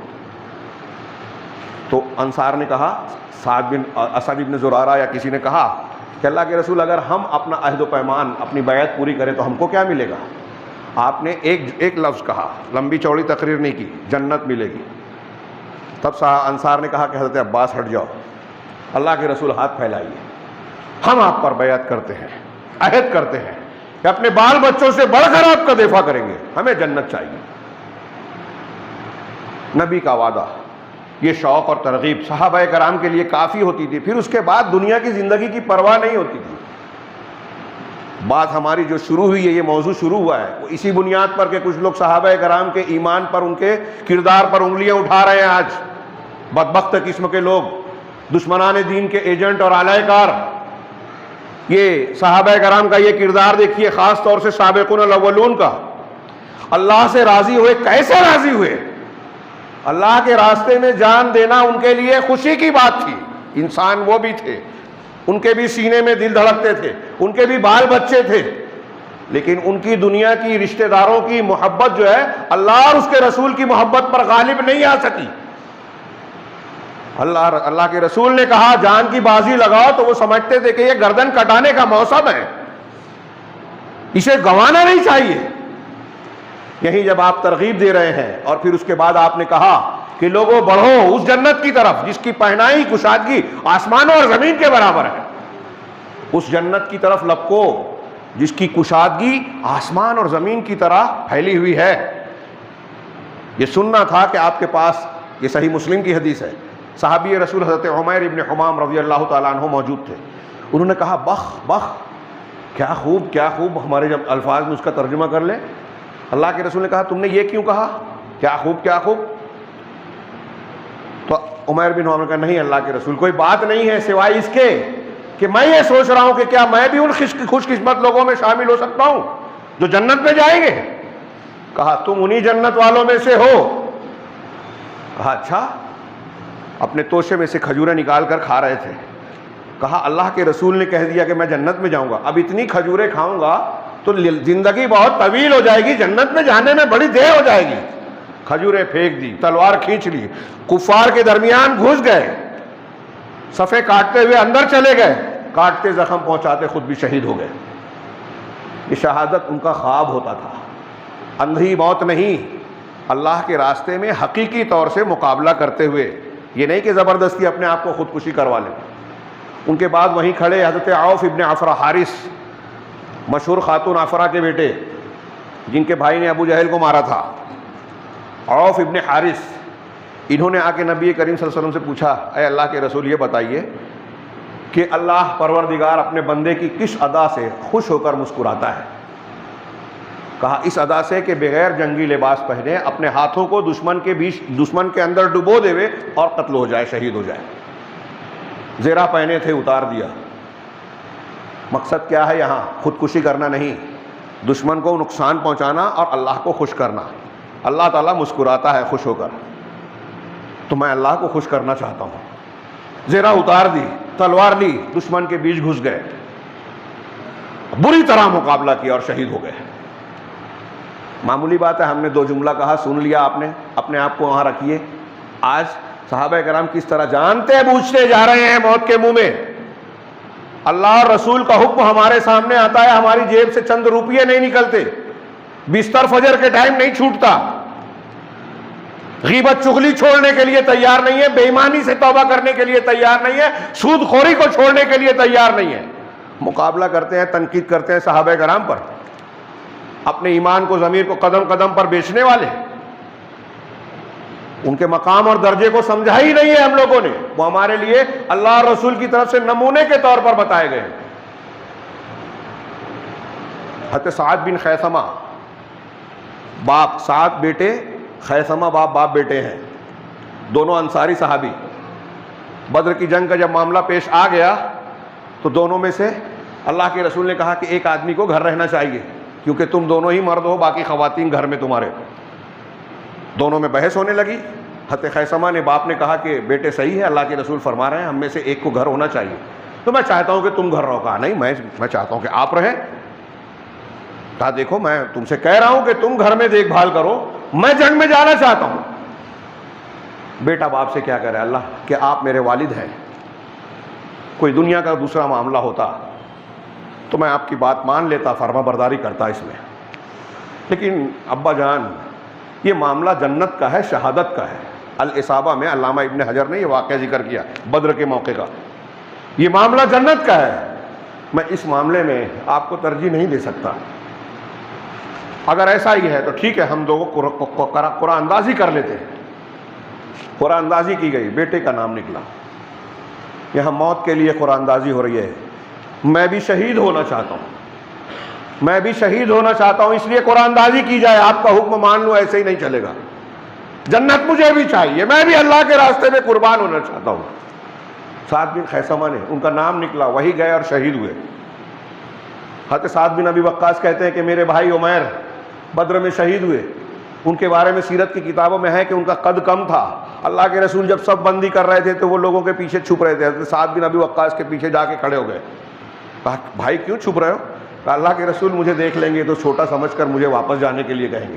تو انصار نے کہا, سعد بن اسد بن زرارہ یا کسی نے کہا کہ اللہ کے رسول اگر ہم اپنا عہد و پیمان, اپنی بیعت پوری کریں تو ہم کو کیا ملے گا؟ آپ نے ایک لفظ کہا, لمبی چوڑی تقریر نہیں کی, جنت ملے گی. تب انصار نے کہا کہ حضرت عباس ہٹ جاؤ. اللہ کے رسول ہاتھ پھیلائیے, ہم آپ پر بیعت کرتے ہیں, عہد کرتے ہیں کہ اپنے بال بچوں سے بڑھ کر آپ کا دفاع کریں گے, ہمیں جنت چاہیے. نبی کا وعدہ, یہ شوق اور ترغیب صحابہ کرام کے لیے کافی ہوتی تھی. پھر اس کے بعد دنیا کی زندگی کی پرواہ نہیں ہوتی تھی. بات ہماری جو شروع ہوئی ہے, یہ موضوع شروع ہوا ہے, وہ اسی بنیاد پر کہ کچھ لوگ صحابہ کرام کے ایمان پر, ان کے کردار پر انگلیاں اٹھا رہے ہیں. آج بدبخت قسم کے لوگ, دشمنان دین کے ایجنٹ اور اعلی کار. یہ صحابہ کرام کا یہ کردار دیکھیے, خاص طور سے سابقون الاولون کا. اللہ سے راضی ہوئے, کیسے راضی ہوئے؟ اللہ کے راستے میں جان دینا ان کے لیے خوشی کی بات تھی. انسان وہ بھی تھے, ان کے بھی سینے میں دل دھڑکتے تھے, ان کے بھی بال بچے تھے, لیکن ان کی دنیا کی رشتہ داروں کی محبت جو ہے اللہ اور اس کے رسول کی محبت پر غالب نہیں آ سکی. اللہ کے رسول نے کہا جان کی بازی لگاؤ, تو وہ سمجھتے تھے کہ یہ گردن کٹانے کا موسم ہے, اسے گنوانا نہیں چاہیے. یہی جب آپ ترغیب دے رہے ہیں اور پھر اس کے بعد آپ نے کہا کہ لوگوں بڑھو اس جنت کی طرف جس کی پہنائی کشادگی آسمانوں اور زمین کے برابر ہے. اس جنت کی طرف لپکو جس کی کشادگی آسمان اور زمین کی طرح پھیلی ہوئی ہے. یہ سننا تھا کہ آپ کے پاس, یہ صحیح مسلم کی حدیث ہے, صحابی رسول حضرت عمیر ابن حمام رضی اللہ تعالیٰ عنہ موجود تھے. انہوں نے کہا بخ بخ, کیا خوب کیا خوب. ہمارے جب الفاظ میں اس کا ترجمہ کر لیں, اللہ کے رسول نے کہا تم نے یہ کیوں کہا, کیا خوب کیا خوب؟ تو عمیر بن حمام نے کہا نہیں اللہ کے رسول, کوئی بات نہیں ہے سوائے اس کے کہ میں یہ سوچ رہا ہوں کہ کیا میں بھی ان خوش قسمت لوگوں میں شامل ہو سکتا ہوں جو جنت میں جائیں گے؟ کہا تم انہی جنت والوں میں سے ہو۔ کہا اچھا، اپنے توشے میں سے کھجوریں نکال کر کھا رہے تھے۔ کہا اللہ کے رسول نے کہہ دیا کہ میں جنت میں جاؤں گا، اب اتنی کھجوریں کھاؤں گا تو زندگی بہت طویل ہو جائے گی، جنت میں جانے میں بڑی دیر ہو جائے گی۔ کھجوریں پھینک دی، تلوار کھینچ لی، کفار کے درمیان گھس گئے، صفے کاٹتے ہوئے اندر چلے گئے، کاٹتے زخم پہنچاتے خود بھی شہید ہو گئے۔ یہ شہادت ان کا خواب ہوتا تھا، اندھی موت نہیں، اللہ کے راستے میں حقیقی طور سے مقابلہ کرتے ہوئے، یہ نہیں کہ زبردستی اپنے آپ کو خودکشی کروا لیں۔ ان کے بعد وہیں کھڑے حضرت عوف ابن عفرہ حارث، مشہور خاتون عفرہ کے بیٹے جن کے بھائی نے ابو جہل کو مارا تھا، عوف ابن حارث، انہوں نے آ کے نبی کریم صلی اللہ علیہ وسلم سے پوچھا، اے اللہ کے رسول یہ بتائیے کہ اللہ پروردگار اپنے بندے کی کس ادا سے خوش ہو کر مسکراتا ہے؟ کہا اس ادا سے کہ بغیر جنگی لباس پہنے اپنے ہاتھوں کو دشمن کے اندر ڈبو دے ہوئے اور قتل ہو جائے، شہید ہو جائے۔ زیرہ پہنے تھے اتار دیا۔ مقصد کیا ہے یہاں؟ خودکشی کرنا نہیں، دشمن کو نقصان پہنچانا اور اللہ کو خوش کرنا۔ اللہ تعالیٰ مسکراتا ہے خوش ہو کر، تو میں اللہ کو خوش کرنا چاہتا ہوں۔ زیرہ اتار دی، تلوار لی، دشمن کے بیچ گھس گئے، بری طرح مقابلہ کیا اور شہید ہو گئے۔ معمولی بات ہے، ہم نے دو جملہ کہا، سن لیا آپ نے، اپنے آپ کو وہاں رکھیے۔ آج صحابہ کرام کس طرح جانتے بوجھتے جا رہے ہیں موت کے منہ میں۔ اللہ اور رسول کا حکم ہمارے سامنے آتا ہے، ہماری جیب سے چند روپیے نہیں نکلتے، بستر فجر کے ٹائم نہیں چھوٹتا، غیبت چغلی چھوڑنے کے لیے تیار نہیں ہے، بے ایمانی سے توبہ کرنے کے لیے تیار نہیں ہے، سود خوری کو چھوڑنے کے لیے تیار نہیں ہے۔ مقابلہ کرتے ہیں، تنقید کرتے ہیں صحابہ کرام پر، اپنے ایمان کو، ضمیر کو قدم قدم پر بیچنے والے۔ ان کے مقام اور درجے کو سمجھا ہی نہیں ہے ہم لوگوں نے، وہ ہمارے لیے اللہ اور رسول کی طرف سے نمونے کے طور پر بتائے گئے۔ حضرت سعد بن خیثمہ، باپ سعد بیٹے، خیثمہ باپ بیٹے ہیں، دونوں انصاری صحابی۔ بدر کی جنگ کا جب معاملہ پیش آ گیا تو دونوں میں سے اللہ کے رسول نے کہا کہ ایک آدمی کو گھر رہنا چاہیے، کیونکہ تم دونوں ہی مرد ہو، باقی خواتین گھر میں تمہارے۔ دونوں میں بحث ہونے لگی۔ حضرت خیثمہ نے، باپ نے کہا کہ بیٹے صحیح ہے، اللہ کے رسول فرما رہے ہیں ہم میں سے ایک کو گھر ہونا چاہیے، تو میں چاہتا ہوں کہ تم گھر رہو۔ کہا نہیں، میں چاہتا ہوں کہ آپ رہیں۔ کہا دیکھو میں تم سے کہہ رہا ہوں کہ تم گھر میں دیکھ بھال کرو، میں جنگ میں جانا چاہتا ہوں۔ بیٹا باپ سے کیا کرے، اللہ کہ آپ میرے والد ہیں، کوئی دنیا کا دوسرا معاملہ ہوتا تو میں آپ کی بات مان لیتا، فرما برداری کرتا اس میں، لیکن ابا جان یہ معاملہ جنت کا ہے، شہادت کا ہے۔ الاصابہ میں علامہ ابن حجر نے یہ واقعہ ذکر کیا بدر کے موقع کا، یہ معاملہ جنت کا ہے، میں اس معاملے میں آپ کو ترجیح نہیں دے سکتا۔ اگر ایسا ہی ہے تو ٹھیک ہے، ہم دونوں قرآن اندازی کر لیتے ہیں۔ قرآن اندازی کی گئی، بیٹے کا نام نکلا۔ یہاں موت کے لیے قرآن اندازی ہو رہی ہے۔ میں بھی شہید ہونا چاہتا ہوں، میں بھی شہید ہونا چاہتا ہوں، اس لیے قرآن اندازی کی جائے، آپ کا حکم مان لوں، ایسے ہی نہیں چلے گا۔ جنت مجھے بھی چاہیے، میں بھی اللہ کے راستے میں قربان ہونا چاہتا ہوں۔ سعد بن خیثمہ نے، ان کا نام نکلا، وہی گئے اور شہید ہوئے۔ حضرت سعد بن ابی وقاص کہتے ہیں کہ میرے بھائی عمیر بدر میں شہید ہوئے۔ ان کے بارے میں سیرت کی کتابوں میں ہے کہ ان کا قد کم تھا، اللہ کے رسول جب سب بندی کر رہے تھے تو وہ لوگوں کے پیچھے چھپ رہے تھے، حضرت سعد بن ابی وقاص کے پیچھے جا کے کھڑے ہو گئے۔ کہا بھائی کیوں چھپ رہے ہو؟ کہا اللہ کے رسول مجھے دیکھ لیں گے تو چھوٹا سمجھ کر مجھے واپس جانے کے لیے کہیں گے۔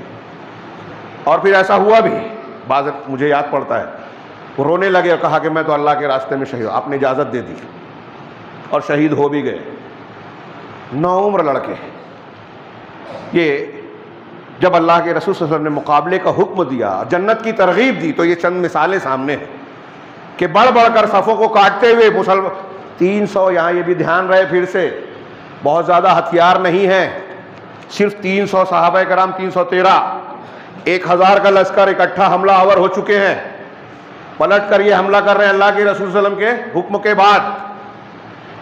اور پھر ایسا ہوا بھی، بعض مجھے یاد پڑتا ہے، وہ رونے لگے اور کہا کہ میں تو اللہ کے راستے میں شہید، آپ نے اجازت دے دی اور شہید ہو بھی گئے۔ نوعمر لڑکے، یہ جب اللہ کے رسول صلی اللہ علیہ وسلم نے مقابلے کا حکم دیا، جنت کی ترغیب دی، تو یہ چند مثالیں سامنے ہیں کہ بڑھ بڑھ کر صفوں کو کاٹتے ہوئے 300، یہاں یہ بھی دھیان رہے پھر سے، بہت زیادہ ہتھیار نہیں ہیں، صرف 300 صحابہ کرام، 313، 1000 کا لشکر اکٹھا حملہ آور ہو چکے ہیں، پلٹ کر یہ حملہ کر رہے ہیں اللہ کے رسول صلی اللہ علیہ وسلم کے حکم کے بعد۔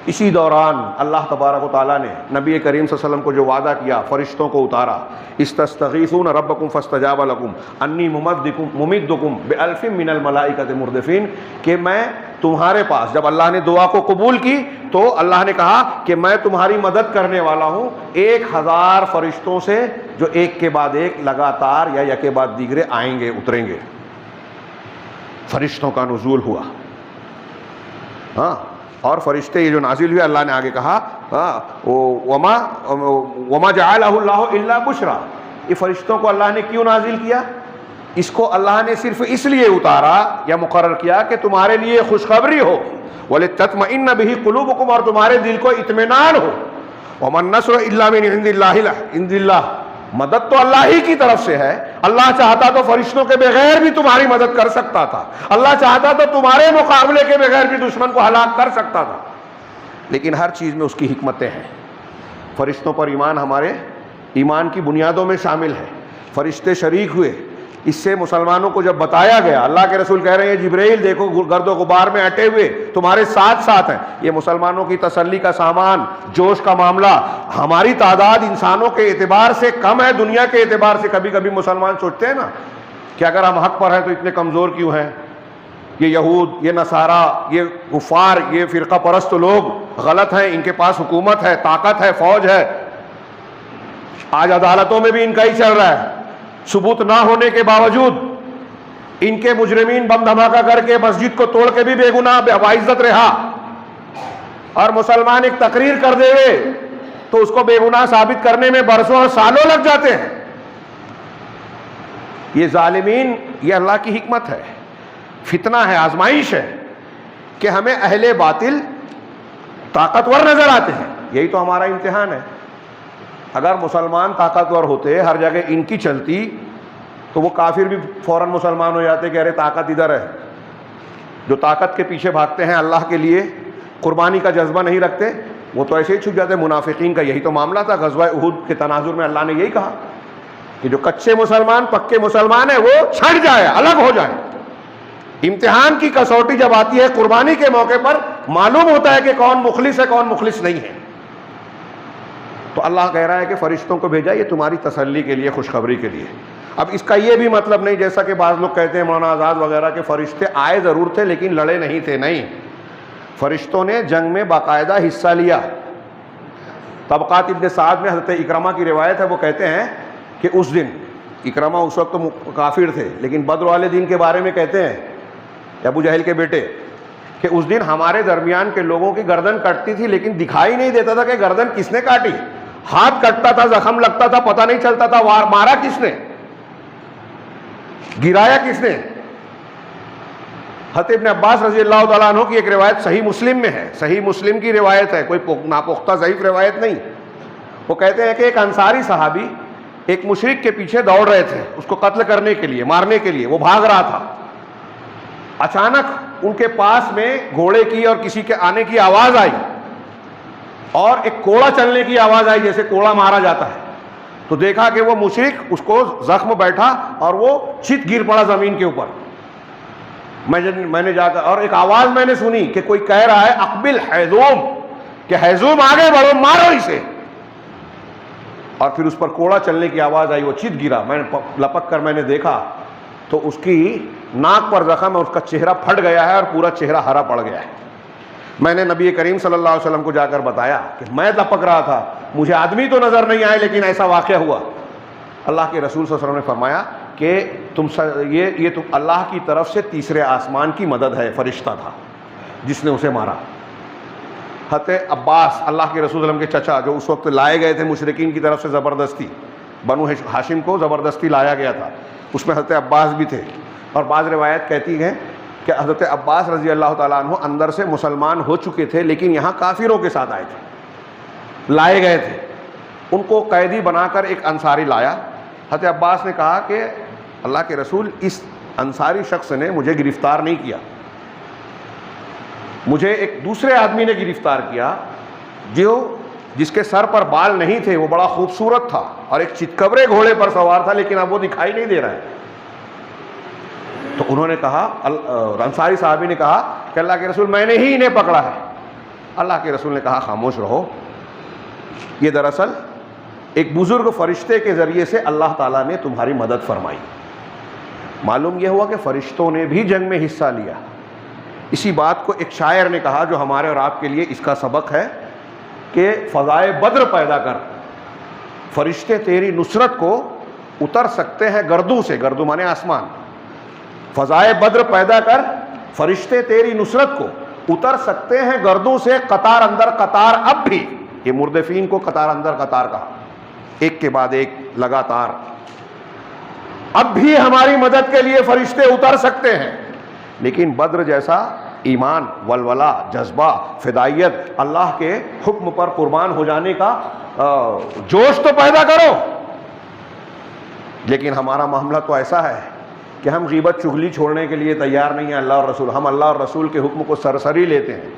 اسی دوران اللہ تبارک و تعالیٰ نے نبی کریم صلی اللہ علیہ وسلم کو جو وعدہ کیا، فرشتوں کو اتارا، استستغیثون ربکم فاستجاب لکم انی ممدکم بألف من الملائکۃ مردفین، کہ میں تمہارے پاس. جب اللہ نے دعا کو قبول کی تو اللہ نے کہا کہ میں تمہاری مدد کرنے والا ہوں 1000 فرشتوں سے جو ایک کے بعد ایک لگاتار یا یک کے بعد دیگرے آئیں گے اتریں گے. فرشتوں کا نزول ہوا. ہاں اور فرشتے یہ جو نازل ہوئے اللہ نے آگے کہا وما جعلہ اللہ الا بشرا. یہ فرشتوں کو اللہ نے کیوں نازل کیا؟ اس کو اللہ نے صرف اس لیے اتارا یا مقرر کیا کہ تمہارے لیے خوشخبری ہو. وَلِتَطْمَئِنَّ بِهِ قُلُوبُكُمْ اور تمہارے دل کو اطمینان ہو. وَمَا النَّصْرُ إِلَّا مِنْ عِنْدِ اللَّهِ مدد تو اللہ ہی کی طرف سے ہے. اللہ چاہتا تو فرشتوں کے بغیر بھی تمہاری مدد کر سکتا تھا. اللہ چاہتا تو تمہارے مقابلے کے بغیر بھی دشمن کو ہلاک کر سکتا تھا. لیکن ہر چیز میں اس کی حکمتیں ہیں. فرشتوں پر ایمان ہمارے ایمان کی بنیادوں میں شامل ہے. فرشتے شریک ہوئے. اس سے مسلمانوں کو جب بتایا گیا, اللہ کے رسول کہہ رہے ہیں جبرائیل دیکھو گرد و غبار میں اٹے ہوئے تمہارے ساتھ ساتھ ہیں. یہ مسلمانوں کی تسلی کا سامان, جوش کا معاملہ. ہماری تعداد انسانوں کے اعتبار سے کم ہے, دنیا کے اعتبار سے کبھی کبھی مسلمان سوچتے ہیں نا کہ اگر ہم حق پر ہیں تو اتنے کمزور کیوں ہیں. یہ یہود, یہ نصارہ, یہ کفار, یہ فرقہ پرست لوگ غلط ہیں, ان کے پاس حکومت ہے, طاقت ہے, فوج ہے. آج عدالتوں میں بھی ان کا ہی چل رہا ہے. ثبوت نہ ہونے کے باوجود ان کے مجرمین بم دھماکہ کر کے مسجد کو توڑ کے بھی بے گناہ باعزت رہا, اور مسلمان ایک تقریر کر دے تو اس کو بے گناہ ثابت کرنے میں برسوں اور سالوں لگ جاتے ہیں. یہ ظالمین, یہ اللہ کی حکمت ہے, فتنہ ہے, آزمائش ہے کہ ہمیں اہل باطل طاقتور نظر آتے ہیں. یہی تو ہمارا امتحان ہے. اگر مسلمان طاقتور ہوتے, ہر جگہ ان کی چلتی, تو وہ کافر بھی فوراً مسلمان ہو جاتے کہ ارے طاقت ادھر ہے. جو طاقت کے پیچھے بھاگتے ہیں, اللہ کے لیے قربانی کا جذبہ نہیں رکھتے, وہ تو ایسے ہی چھپ جاتے. منافقین کا یہی تو معاملہ تھا. غزوہ احد کے تناظر میں اللہ نے یہی کہا کہ جو کچے مسلمان پکے مسلمان ہیں وہ چھٹ جائے, الگ ہو جائے. امتحان کی کسوٹی جب آتی ہے قربانی کے موقع پر, معلوم ہوتا ہے کہ کون مخلص ہے کون مخلص نہیں ہے. تو اللہ کہہ رہا ہے کہ فرشتوں کو بھیجا یہ تمہاری تسلی کے لیے, خوشخبری کے لیے. اب اس کا یہ بھی مطلب نہیں جیسا کہ بعض لوگ کہتے ہیں مولانا آزاد وغیرہ کہ فرشتے آئے ضرور تھے لیکن لڑے نہیں تھے. نہیں, فرشتوں نے جنگ میں باقاعدہ حصہ لیا. طبقات ابن سعد میں حضرت اکرمہ کی روایت ہے, وہ کہتے ہیں کہ اس دن, اکرمہ اس وقت تو کافر تھے لیکن بدر والے دن کے بارے میں کہتے ہیں, ابو جہل کے بیٹے, کہ اس دن ہمارے درمیان کے لوگوں کی گردن کٹتی تھی لیکن دکھائی نہیں دیتا تھا کہ گردن کس نے کاٹی. ہاتھ کٹتا تھا, زخم لگتا تھا, پتہ نہیں چلتا تھا مارا کس نے, گرایا کس نے. حضرت ابن عباس رضی اللہ تعالیٰ عنہ کی ایک روایت صحیح مسلم میں ہے, صحیح مسلم کی روایت ہے, کوئی ناپختہ ضعیف روایت نہیں. وہ کہتے ہیں کہ ایک انصاری صحابی ایک مشرک کے پیچھے دوڑ رہے تھے اس کو قتل کرنے کے لیے, مارنے کے لیے. وہ بھاگ رہا تھا. اچانک ان کے پاس میں گھوڑے کی اور کسی کے آنے کی آواز آئی اور ایک کوڑا چلنے کی آواز آئی, جیسے کوڑا مارا جاتا ہے. تو دیکھا کہ وہ مشرک, اس کو زخم بیٹھا اور وہ چت گر پڑا زمین کے اوپر. میں نے جا کر, اور ایک آواز میں نے سنی کہ کوئی کہہ رہا ہے اقبل حیزوم, کہ حیزوم آگے بڑھو, مارو اسے. اور پھر اس پر کوڑا چلنے کی آواز آئی, وہ چت گرا. میں نے لپک کر میں نے دیکھا تو اس کی ناک پر زخم ہے, اس کا چہرہ پھٹ گیا ہے اور پورا چہرہ ہرا پڑ گیا ہے. میں نے نبی کریم صلی اللہ علیہ وسلم کو جا کر بتایا کہ میں لپک رہا تھا, مجھے آدمی تو نظر نہیں آئے لیکن ایسا واقعہ ہوا. اللہ کے رسول صلی اللہ علیہ وسلم نے فرمایا کہ یہ تم اللہ کی طرف سے تیسرے آسمان کی مدد ہے. فرشتہ تھا جس نے اسے مارا. حضرت عباس, اللہ کے رسول صلی اللہ علیہ وسلم کے چچا, جو اس وقت لائے گئے تھے مشرکین کی طرف سے زبردستی, بنو ہاشم کو زبردستی لایا گیا تھا, اس میں حضرت عباس بھی تھے. اور بعض روایت کہتی ہیں کہ حضرت عباس رضی اللہ تعالیٰ عنہ اندر سے مسلمان ہو چکے تھے لیکن یہاں کافروں کے ساتھ آئے تھے, لائے گئے تھے. ان کو قیدی بنا کر ایک انصاری لایا. حضرت عباس نے کہا کہ اللہ کے رسول, اس انصاری شخص نے مجھے گرفتار نہیں کیا, مجھے ایک دوسرے آدمی نے گرفتار کیا جس کے سر پر بال نہیں تھے, وہ بڑا خوبصورت تھا اور ایک چتکبرے گھوڑے پر سوار تھا لیکن اب وہ دکھائی نہیں دے رہا ہے. تو انہوں نے کہا, انصاری صحابی نے کہا کہ اللہ کے رسول میں نے ہی انہیں پکڑا ہے. اللہ کے رسول نے کہا خاموش رہو, یہ دراصل ایک بزرگ فرشتے کے ذریعے سے اللہ تعالیٰ نے تمہاری مدد فرمائی. معلوم یہ ہوا کہ فرشتوں نے بھی جنگ میں حصہ لیا. اسی بات کو ایک شاعر نے کہا جو ہمارے اور آپ کے لیے اس کا سبق ہے کہ فضائے بدر پیدا کر، فرشتے تیری نصرت کو اتر سکتے ہیں گردوں سے، گردوں مانے آسمان، فضائے بدر پیدا کر فرشتے تیری نصرت کو اتر سکتے ہیں گردوں سے، قطار اندر قطار اب بھی، یہ مردفین کو قطار اندر قطار کہا، ایک کے بعد ایک لگاتار، اب بھی ہماری مدد کے لیے فرشتے اتر سکتے ہیں، لیکن بدر جیسا ایمان، ولولہ، جذبہ، فدائیت، اللہ کے حکم پر قربان ہو جانے کا جوش تو پیدا کرو۔ لیکن ہمارا معاملہ تو ایسا ہے کہ ہم غیبت چغلی چھوڑنے کے لیے تیار نہیں ہیں اللہ اور رسول، ہم اللہ اور رسول کے حکم کو سرسری لیتے ہیں،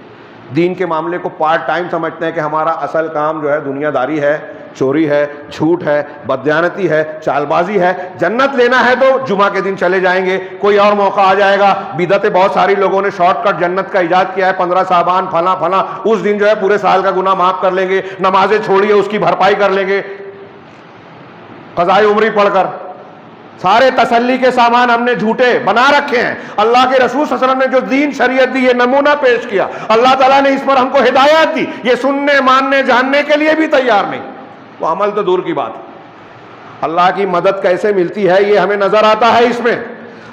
دین کے معاملے کو پارٹ ٹائم سمجھتے ہیں کہ ہمارا اصل کام جو ہے دنیا داری ہے، چوری ہے، جھوٹ ہے، بددیانتی ہے، چال بازی ہے، جنت لینا ہے تو جمعہ کے دن چلے جائیں گے، کوئی اور موقع آ جائے گا، بدعتیں بہت ساری لوگوں نے شارٹ کٹ جنت کا ایجاد کیا ہے، 15 شعبان فلاں فلاں، اس دن جو ہے پورے سال کا گناہ معاف کر لیں گے، نمازیں چھوڑیے اس کی بھرپائی کر لیں گے قضائے عمری پڑھ کر، سارے تسلی کے سامان ہم نے جھوٹے بنا رکھے ہیں۔ اللہ کے رسول صلی اللہ علیہ وسلم نے جو دین شریعت دی، یہ نمونہ پیش کیا، اللہ تعالیٰ نے اس پر ہم کو ہدایت دی، یہ سننے ماننے جاننے کے لیے بھی تیار نہیں، تو عمل تو دور کی بات۔ اللہ کی مدد کیسے ملتی ہے یہ ہمیں نظر آتا ہے اس میں۔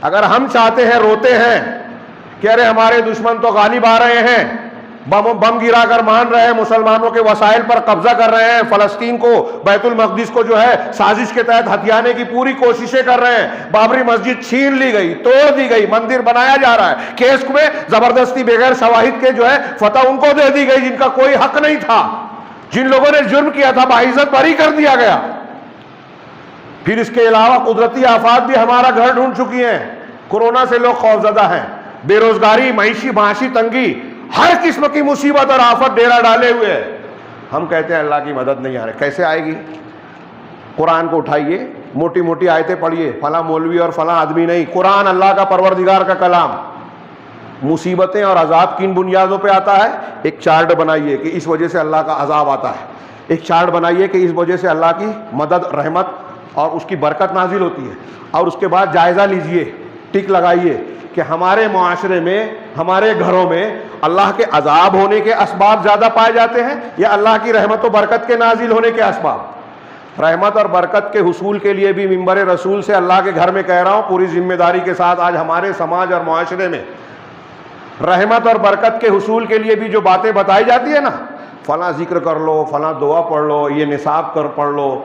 اگر ہم چاہتے ہیں، روتے ہیں کہ ارے ہمارے دشمن تو غالب آ رہے ہیں، بم گرا کر مان رہے ہیں، مسلمانوں کے وسائل پر قبضہ کر رہے ہیں، فلسطین کو، بیت المقدس کو جو ہے سازش کے تحت ہتھیانے کی پوری کوششیں کر رہے ہیں، بابری مسجد چھین لی گئی، توڑ دی گئی، مندر بنایا جا رہا ہے، کیس میں زبردستی بغیر شواہد کے جو ہے فتح ان کو دے دی گئی جن کا کوئی حق نہیں تھا، جن لوگوں نے جرم کیا تھا باعزت بری کر دیا گیا۔ پھر اس کے علاوہ قدرتی آفات بھی ہمارا گھر ڈھونڈ چکی ہیں، کورونا سے لوگ خوفزدہ ہیں، بے روزگاری، معاشی تنگی، ہر قسم کی مصیبت اور آفت ڈیرا ڈالے ہوئے ہیں، ہم کہتے ہیں اللہ کی مدد نہیں آ رہی، کیسے آئے گی؟ قرآن کو اٹھائیے، موٹی موٹی آیتیں پڑھیے، فلاں مولوی اور فلاں آدمی نہیں، قرآن اللہ کا پروردگار کا کلام۔ مصیبتیں اور عذاب کن بنیادوں پہ آتا ہے؟ ایک چارٹ بنائیے کہ اس وجہ سے اللہ کا عذاب آتا ہے، ایک چارٹ بنائیے کہ اس وجہ سے اللہ کی مدد، رحمت اور اس کی برکت نازل ہوتی ہے، اور اس کے بعد جائزہ لیجئے، ٹک لگائیے کہ ہمارے معاشرے میں، ہمارے گھروں میں اللہ کے عذاب ہونے کے اسباب زیادہ پائے جاتے ہیں یا اللہ کی رحمت و برکت کے نازل ہونے کے اسباب؟ رحمت اور برکت کے حصول کے لیے بھی منبر رسول سے اللہ کے گھر میں کہہ رہا ہوں پوری ذمہ داری کے ساتھ، آج ہمارے سماج اور معاشرے میں رحمت اور برکت کے حصول کے لیے بھی جو باتیں بتائی جاتی ہے نا، فلاں ذکر کر لو، فلاں دعا پڑھ لو، یہ نصاب پڑھ لو،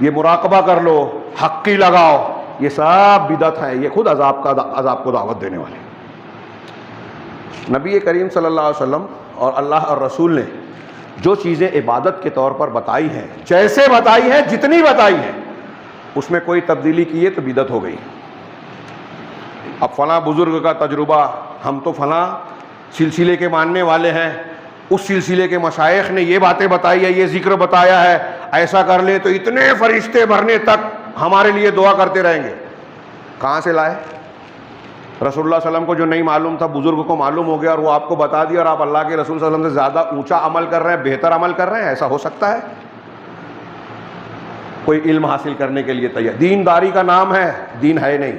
یہ مراقبہ کر لو، حقی لگاؤ، یہ سب بدعت ہے، یہ خود عذاب کو دعوت دینے والے۔ نبی کریم صلی اللہ علیہ وسلم اور اللہ اور رسول نے جو چیزیں عبادت کے طور پر بتائی ہیں، جیسے بتائی ہیں، جتنی بتائی ہیں، اس میں کوئی تبدیلی کی ہے تو بدعت ہو گئی۔ اب فلاں بزرگ کا تجربہ، ہم تو فلاں سلسلے کے ماننے والے ہیں، اس سلسلے کے مشائخ نے یہ باتیں بتائی ہے، یہ ذکر بتایا ہے، ایسا کر لیں تو اتنے فرشتے مرنے تک ہمارے لیے دعا کرتے رہیں گے۔ کہاں سے لائے؟ رسول اللہ صلی اللہ علیہ وسلم کو جو نہیں معلوم تھا، بزرگ کو معلوم ہو گیا اور وہ آپ کو بتا دیا، اور آپ اللہ کے رسول صلی اللہ علیہ وسلم سے زیادہ اونچا عمل کر رہے ہیں، بہتر عمل کر رہے ہیں؟ ایسا ہو سکتا ہے؟ کوئی علم حاصل کرنے کے لیے تیار، دینداری کا نام ہے، دین ہے نہیں۔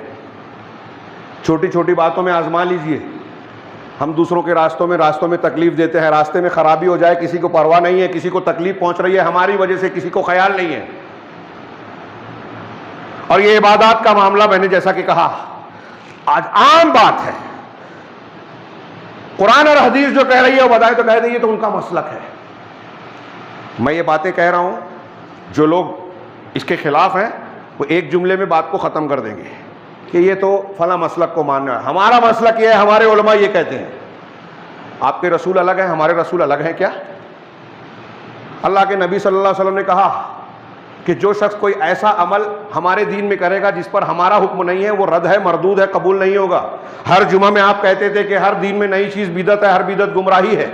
چھوٹی چھوٹی باتوں میں آزما لیجئے، ہم دوسروں کے راستوں میں تکلیف دیتے ہیں، راستے میں خرابی ہو جائے کسی کو پرواہ نہیں ہے، کسی کو تکلیف پہنچ رہی ہے ہماری وجہ سے، کسی کو خیال نہیں ہے۔ اور یہ عبادات کا معاملہ میں نے جیسا کہ کہا آج عام بات ہے، قرآن اور حدیث جو کہہ رہی ہے وہ بتائے تو کہہ دیں تو ان کا مسلک ہے۔ میں یہ باتیں کہہ رہا ہوں، جو لوگ اس کے خلاف ہیں وہ ایک جملے میں بات کو ختم کر دیں گے کہ یہ تو فلاں مسلک کو ماننا ہے، ہمارا مسلک یہ ہے، ہمارے علماء یہ کہتے ہیں۔ آپ کے رسول الگ ہیں، ہمارے رسول الگ ہیں کیا؟ اللہ کے نبی صلی اللہ علیہ وسلم نے کہا کہ جو شخص کوئی ایسا عمل ہمارے دین میں کرے گا جس پر ہمارا حکم نہیں ہے، وہ رد ہے، مردود ہے، قبول نہیں ہوگا۔ ہر جمعہ میں آپ کہتے تھے کہ ہر دین میں نئی چیز بدعت ہے، ہر بدعت گمراہی ہے،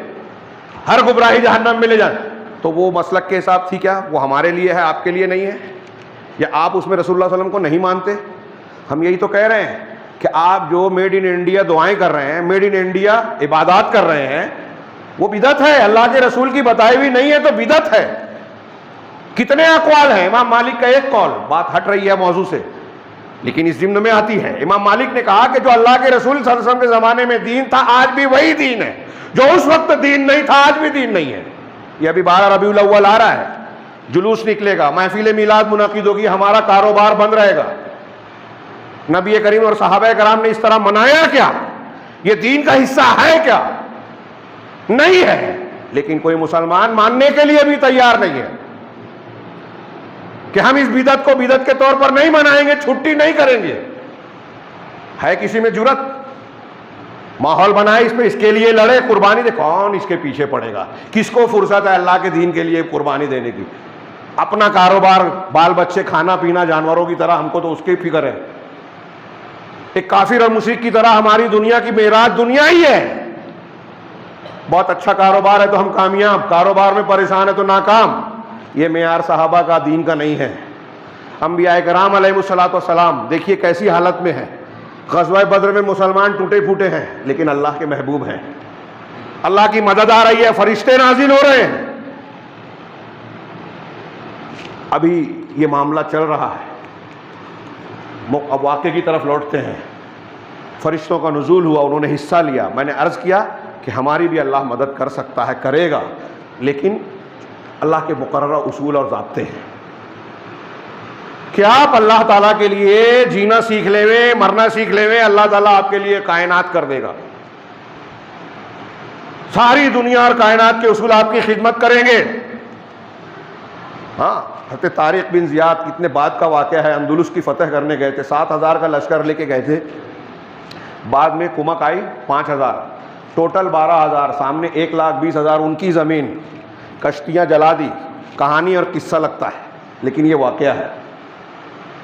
ہر گمراہی جہنم میں لے جائے، تو وہ مسلک کے حساب تھی کیا؟ وہ ہمارے لیے ہے، آپ کے لیے نہیں ہے؟ یا آپ اس میں رسول اللہ صلی اللہ علیہ وسلم کو نہیں مانتے؟ ہم یہی تو کہہ رہے ہیں کہ آپ جو میڈ ان انڈیا دعائیں کر رہے ہیں، میڈ ان انڈیا عبادات کر رہے ہیں، وہ بدعت ہے، اللہ کے رسول کی بتائی ہوئی نہیں ہے تو بدعت ہے۔ کتنے اقوال ہیں؟ امام مالک کا ایک قول، بات ہٹ رہی ہے موضوع سے، لیکن اس ضمن میں آتی ہے، امام مالک نے کہا کہ جو اللہ کے رسول صلی اللہ علیہ وسلم کے زمانے میں دین تھا آج بھی وہی دین ہے، جو اس وقت دین نہیں تھا آج بھی دین نہیں ہے۔ یہ ابھی 12 ربیع الاول آ رہا ہے، جلوس نکلے گا، محفل میلاد منعقد ہوگی، ہمارا کاروبار بند رہے گا۔ نبی کریم اور صحابہ کرام نے اس طرح منایا کیا؟ یہ دین کا حصہ ہے کیا؟ نہیں ہے، لیکن کوئی مسلمان ماننے کے لیے بھی تیار نہیں ہے کہ ہم اس بدعت کو بدعت کے طور پر نہیں منائیں گے، چھٹی نہیں کریں گے۔ ہے کسی میں جرت؟ ماحول بنائے اس پہ، اس کے لیے لڑے، قربانی دے، کون اس کے پیچھے پڑے گا؟ کس کو فرصت ہے اللہ کے دین کے لیے قربانی دینے کی؟ اپنا کاروبار، بال بچے، کھانا پینا جانوروں کی طرح، ہم کو تو اس کی فکر ہے۔ ایک کافر اور مشرک کی طرح ہماری دنیا کی معراج دنیا ہی ہے۔ بہت اچھا کاروبار ہے تو ہم کامیاب، کاروبار میں پریشان ہے تو ناکام۔ یہ معیار صحابہ کا دین کا نہیں ہے۔ انبیاء کرام علیہ الصلوۃ والسلام دیکھیے کیسی حالت میں ہے۔ غزوہ بدر میں مسلمان ٹوٹے پھوٹے ہیں، لیکن اللہ کے محبوب ہیں، اللہ کی مدد آ رہی ہے، فرشتے نازل ہو رہے ہیں۔ ابھی یہ معاملہ چل رہا ہے، اب واقعے کی طرف لوٹتے ہیں۔ فرشتوں کا نزول ہوا، انہوں نے حصہ لیا۔ میں نے عرض کیا کہ ہماری بھی اللہ مدد کر سکتا ہے، کرے گا، لیکن اللہ کے مقررہ اصول اور ضابطے ہیں کہ آپ اللہ تعالیٰ کے لیے جینا سیکھ لے وے، مرنا سیکھ لے وے، اللہ تعالیٰ آپ کے لیے کائنات کر دے گا، ساری دنیا اور کائنات کے اصول آپ کی خدمت کریں گے۔ ہاں، حضرت طارق بن زیاد کتنے بعد کا واقعہ ہے، اندلس کی فتح کرنے گئے تھے، 7,000 کا لشکر لے کے گئے تھے، بعد میں کمک آئی 5,000، ٹوٹل 12,000، سامنے 1,20,000 ان کی زمین، کشتیاں جلا دی۔ کہانی اور قصہ لگتا ہے لیکن یہ واقعہ ہے۔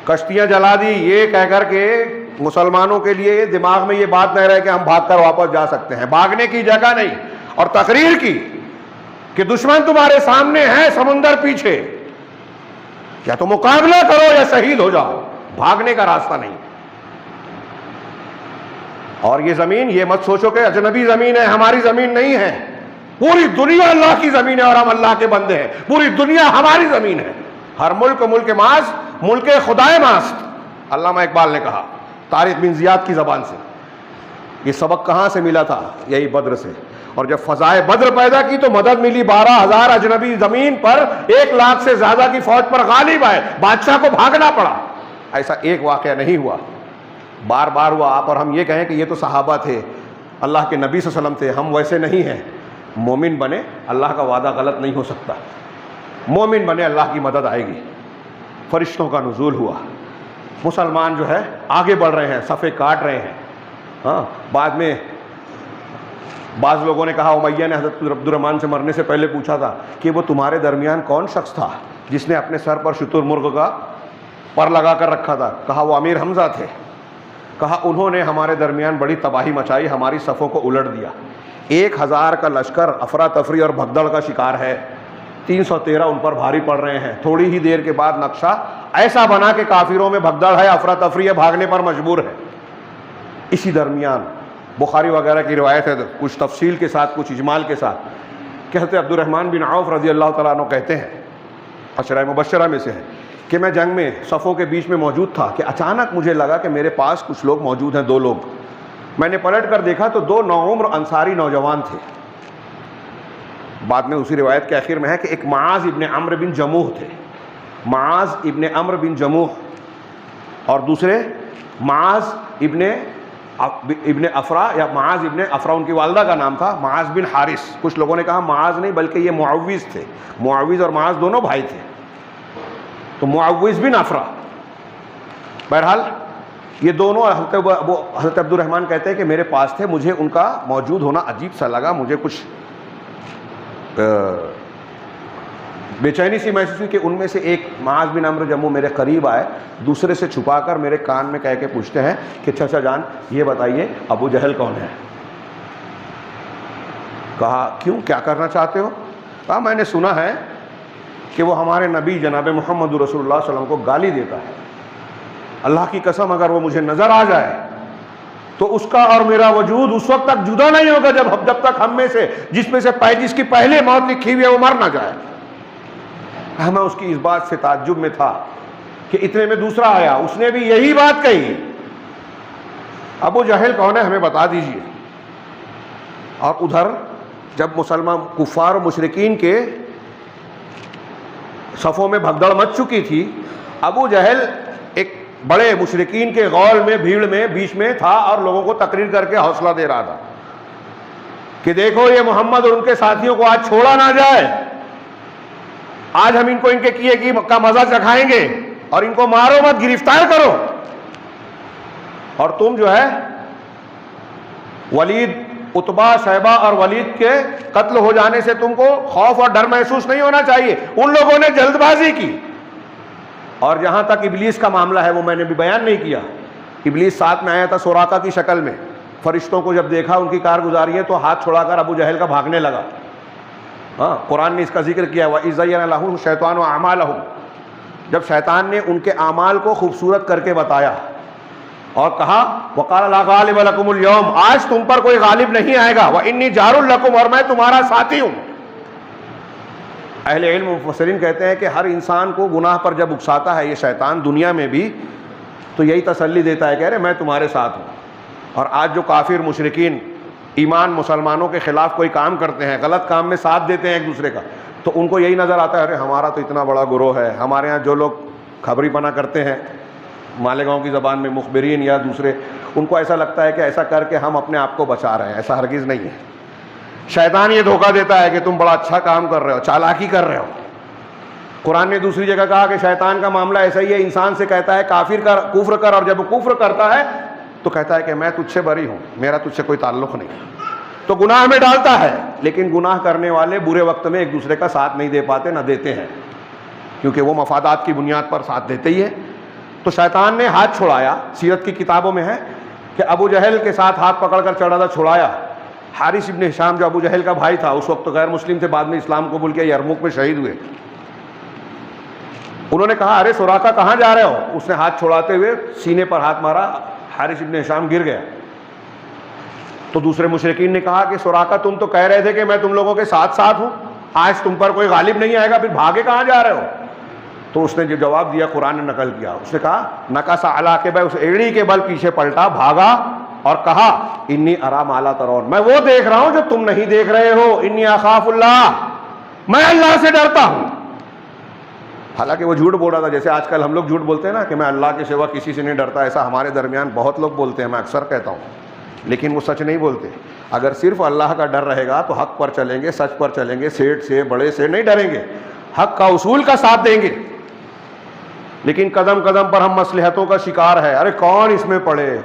کشتیاں جلا دی یہ کہہ کر کے مسلمانوں کے لیے دماغ میں یہ بات نہیں رہے کہ ہم بھاگ کر واپس جا سکتے ہیں، بھاگنے کی جگہ نہیں، اور تقریر کی کہ دشمن تمہارے سامنے ہے، سمندر پیچھے، یا تو مقابلہ کرو یا شہید ہو جاؤ، بھاگنے کا راستہ نہیں۔ اور یہ زمین، یہ مت سوچو کہ اجنبی زمین ہے، ہماری زمین نہیں ہے، پوری دنیا اللہ کی زمین ہے اور ہم اللہ کے بندے ہیں، پوری دنیا ہماری زمین ہے۔ ہر ملک ملک ماست، ملک خدائے ماست، علامہ اقبال نے کہا طارق بن زیاد کی زبان سے۔ یہ سبق کہاں سے ملا تھا؟ یہی بدر سے۔ اور جب فضائے بدر پیدا کی تو مدد ملی، 12,000 اجنبی زمین پر 1,00,000 سے زیادہ کی فوج پر غالب آئے، بادشاہ کو بھاگنا پڑا۔ ایسا ایک واقعہ نہیں ہوا، بار بار ہوا۔ آپ اور ہم یہ کہیں کہ یہ تو صحابہ تھے، اللہ کے نبی صلی اللہ علیہ وسلم تھے، ہم ویسے نہیں ہیں۔ مومن بنے، اللہ کا وعدہ غلط نہیں ہو سکتا، مومن بنے، اللہ کی مدد آئے گی۔ فرشتوں کا نزول ہوا، مسلمان جو ہے آگے بڑھ رہے ہیں، صفے کاٹ رہے ہیں۔ ہاں، بعد میں بعض لوگوں نے کہا، امیہ نے حضرت عبد الرحمن سے مرنے سے پہلے پوچھا تھا کہ وہ تمہارے درمیان کون شخص تھا جس نے اپنے سر پر شتر مرغ کا پر لگا کر رکھا تھا؟ کہا وہ امیر حمزہ تھے۔ کہا انہوں نے ہمارے درمیان بڑی تباہی مچائی، ہماری صفوں کو الٹ دیا۔ 1,000 کا لشکر افراتفری اور بھگدڑ کا شکار ہے، 313 ان پر بھاری پڑ رہے ہیں۔ تھوڑی ہی دیر کے بعد نقشہ ایسا بنا کہ کافروں میں بھگدڑ ہے، افراتفری ہے، بھاگنے پر مجبور ہے۔ اسی درمیان بخاری وغیرہ کی روایت ہے، کچھ تفصیل کے ساتھ کچھ اجمال کے ساتھ، کہ حضرت عبد الرحمن بن عوف رضی اللہ تعالیٰ عنہ کہتے ہیں، عشرہ مبشرہ میں سے ہے، کہ میں جنگ میں صفوں کے بیچ میں موجود تھا کہ اچانک مجھے لگا کہ میرے پاس کچھ لوگ موجود ہیں، 2 لوگ۔ میں نے پلٹ کر دیکھا تو 2 نوعمر انصاری نوجوان تھے۔ بعد میں اسی روایت کے آخر میں ہے کہ ایک معاذ ابن عمرو بن جموح تھے، معاذ ابن عمرو بن جموح، اور دوسرے معاذ ابن افرا، یا معاذ ابن افرا ان کی والدہ کا نام تھا، معاذ بن حارث۔ کچھ لوگوں نے کہا معاذ نہیں بلکہ یہ معوذ تھے، معوذ اور معاذ دونوں بھائی تھے، تو معوذ بن افرا۔ بہرحال یہ دونوں حضرت عبد الرحمن کہتے ہیں کہ میرے پاس تھے، مجھے ان کا موجود ہونا عجیب سا لگا، مجھے کچھ بے چینی سی محسوس ہوئی کہ ان میں سے ایک معاذ بن عمرو جموح میرے قریب آئے، دوسرے سے چھپا کر میرے کان میں کہہ کے پوچھتے ہیں کہ چچا جان یہ بتائیے ابو جہل کون ہے؟ کہا کیوں، کیا کرنا چاہتے ہو؟ کہا میں نے سنا ہے کہ وہ ہمارے نبی جناب محمد رسول اللہ صلی اللہ علیہ وسلم کو گالی دیتا ہے، اللہ کی قسم اگر وہ مجھے نظر آ جائے تو اس کا اور میرا وجود اس وقت تک جدا نہیں ہوگا جب تک ہم میں سے جس کی پہلے موت لکھی ہوئی ہے وہ مر نہ جائے۔ میں اس کی اس بات سے تعجب میں تھا کہ اتنے میں دوسرا آیا، اس نے بھی یہی بات کہی۔ ابو جہل کون ہے ہمیں بتا دیجئے۔ اور ادھر جب مسلمان کفار و مشرکین کے صفوں میں بھگدڑ مچ چکی تھی، ابو جہل ایک بڑے مشرکین کے غول میں، بھیڑ میں، بیچ میں تھا اور لوگوں کو تقریر کر کے حوصلہ دے رہا تھا کہ دیکھو یہ محمد اور ان کے ساتھیوں کو آج چھوڑا نہ جائے، آج ہم ان کو ان کے کیے کی کا مزہ چکھائیں گے اور ان کو مارو مت، گرفتار کرو۔ اور تم جو ہے ولید، عتبہ، شیبہ اور ولید کے قتل ہو جانے سے تم کو خوف اور ڈر محسوس نہیں ہونا چاہیے۔ ان لوگوں نے جلد بازی کی۔ اور جہاں تک ابلیس کا معاملہ ہے وہ میں نے بھی بیان نہیں کیا۔ ابلیس ساتھ میں آیا تھا سوراقہ کی شکل میں، فرشتوں کو جب دیکھا ان کی کارگزاری ہے تو ہاتھ چھڑا کر ابو جہل کا بھاگنے لگا۔ ہاں، قرآن نے اس کا ذکر کیا، وَإِذْ زَيَّنَ لَهُمُ الشَّيْطَانُ أَعْمَالَهُمْ، جب شیطان نے ان کے اعمال کو خوبصورت کر کے بتایا اور کہا وَقَالَ لَا غَالِبَ لَكُمُ الْيَوْمَ، آج تم پر کوئی غالب نہیں آئے گا، وَإِنِّي جَارٌ لَكُمْ، اور میں تمہارا ساتھی ہوں۔ اہل علم مفسرین کہتے ہیں کہ ہر انسان کو گناہ پر جب اکساتا ہے یہ شیطان دنیا میں بھی، تو یہی تسلی دیتا ہے کہ ارے میں تمہارے ساتھ ہوں۔ اور آج جو کافر مشرکین ایمان مسلمانوں کے خلاف کوئی کام کرتے ہیں، غلط کام میں ساتھ دیتے ہیں ایک دوسرے کا، تو ان کو یہی نظر آتا ہے ارے ہمارا تو اتنا بڑا گروہ ہے۔ ہمارے ہاں جو لوگ خبری پنا کرتے ہیں، مالیگاؤں کی زبان میں مخبرین یا دوسرے، ان کو ایسا لگتا ہے کہ ایسا کر کے ہم اپنے آپ کو بچا رہے ہیں۔ ایسا ہرگز نہیں ہے۔ شیطان یہ دھوکہ دیتا ہے کہ تم بڑا اچھا کام کر رہے ہو، چالاکی کر رہے ہو۔ قرآن نے دوسری جگہ کہا کہ شیطان کا معاملہ ایسا ہی ہے، انسان سے کہتا ہے کافر کر، کفر کر، اور جب وہ کفر کرتا ہے تو کہتا ہے کہ میں تجھ سے بری ہوں، میرا تجھ سے کوئی تعلق نہیں، تو گناہ میں ڈالتا ہے۔ لیکن گناہ کرنے والے برے وقت میں ایک دوسرے کا ساتھ نہیں دے پاتے، نہ دیتے ہیں، کیونکہ وہ مفادات کی بنیاد پر ساتھ دیتے ہی ہے۔ تو شیطان نے ہاتھ چھڑایا، سیرت کی کتابوں میں ہے کہ ابو جہل کے ساتھ ہاتھ پکڑ کر چڑھا تھا، چھڑایا۔ حارث ابن ہشام جو ابو جہل کا بھائی تھا، اس وقت تو غیر مسلم تھے، بعد میں اسلام قبول کیا، یرموک میں شہید ہوئے۔ انہوں نے کہا ارے سوراقہ کہاں جا رہے ہو؟ اس نے ہاتھ چھڑاتے ہوئے سینے پر ہاتھ مارا، حارث ابن ہشام گر گیا۔ تو دوسرے مشرکین نے کہا کہ سوراقہ تم تو کہہ رہے تھے کہ میں تم لوگوں کے ساتھ ساتھ ہوں، آج تم پر کوئی غالب نہیں آئے گا، پھر بھاگے کہاں جا رہے ہو؟ تو اس نے جو جواب دیا قرآن نے نقل کیا، اس نے کہا نکس علی عقبیہ، اس ایڑی کے بل پیچھے پلٹا، بھاگا اور کہا انی ارا ما لا ترون، میں وہ دیکھ رہا ہوں جو تم نہیں دیکھ رہے ہو، انی اخاف اللہ، میں اللہ سے ڈرتا ہوں۔ حالانکہ وہ جھوٹ بول رہا تھا، جیسے آج کل ہم لوگ جھوٹ بولتے ہیں نا کہ میں اللہ کے سوا کسی سے نہیں ڈرتا، ایسا ہمارے درمیان بہت لوگ بولتے ہیں، میں اکثر کہتا ہوں، لیکن وہ سچ نہیں بولتے۔ اگر صرف اللہ کا ڈر رہے گا تو حق پر چلیں گے، سچ پر چلیں گے، سیٹ سے بڑے سے نہیں ڈریں گے، حق کا اصول کا ساتھ دیں گے۔ لیکن قدم قدم پر ہم مصلحتوں کا شکار ہے، ارے کون اس میں پڑے،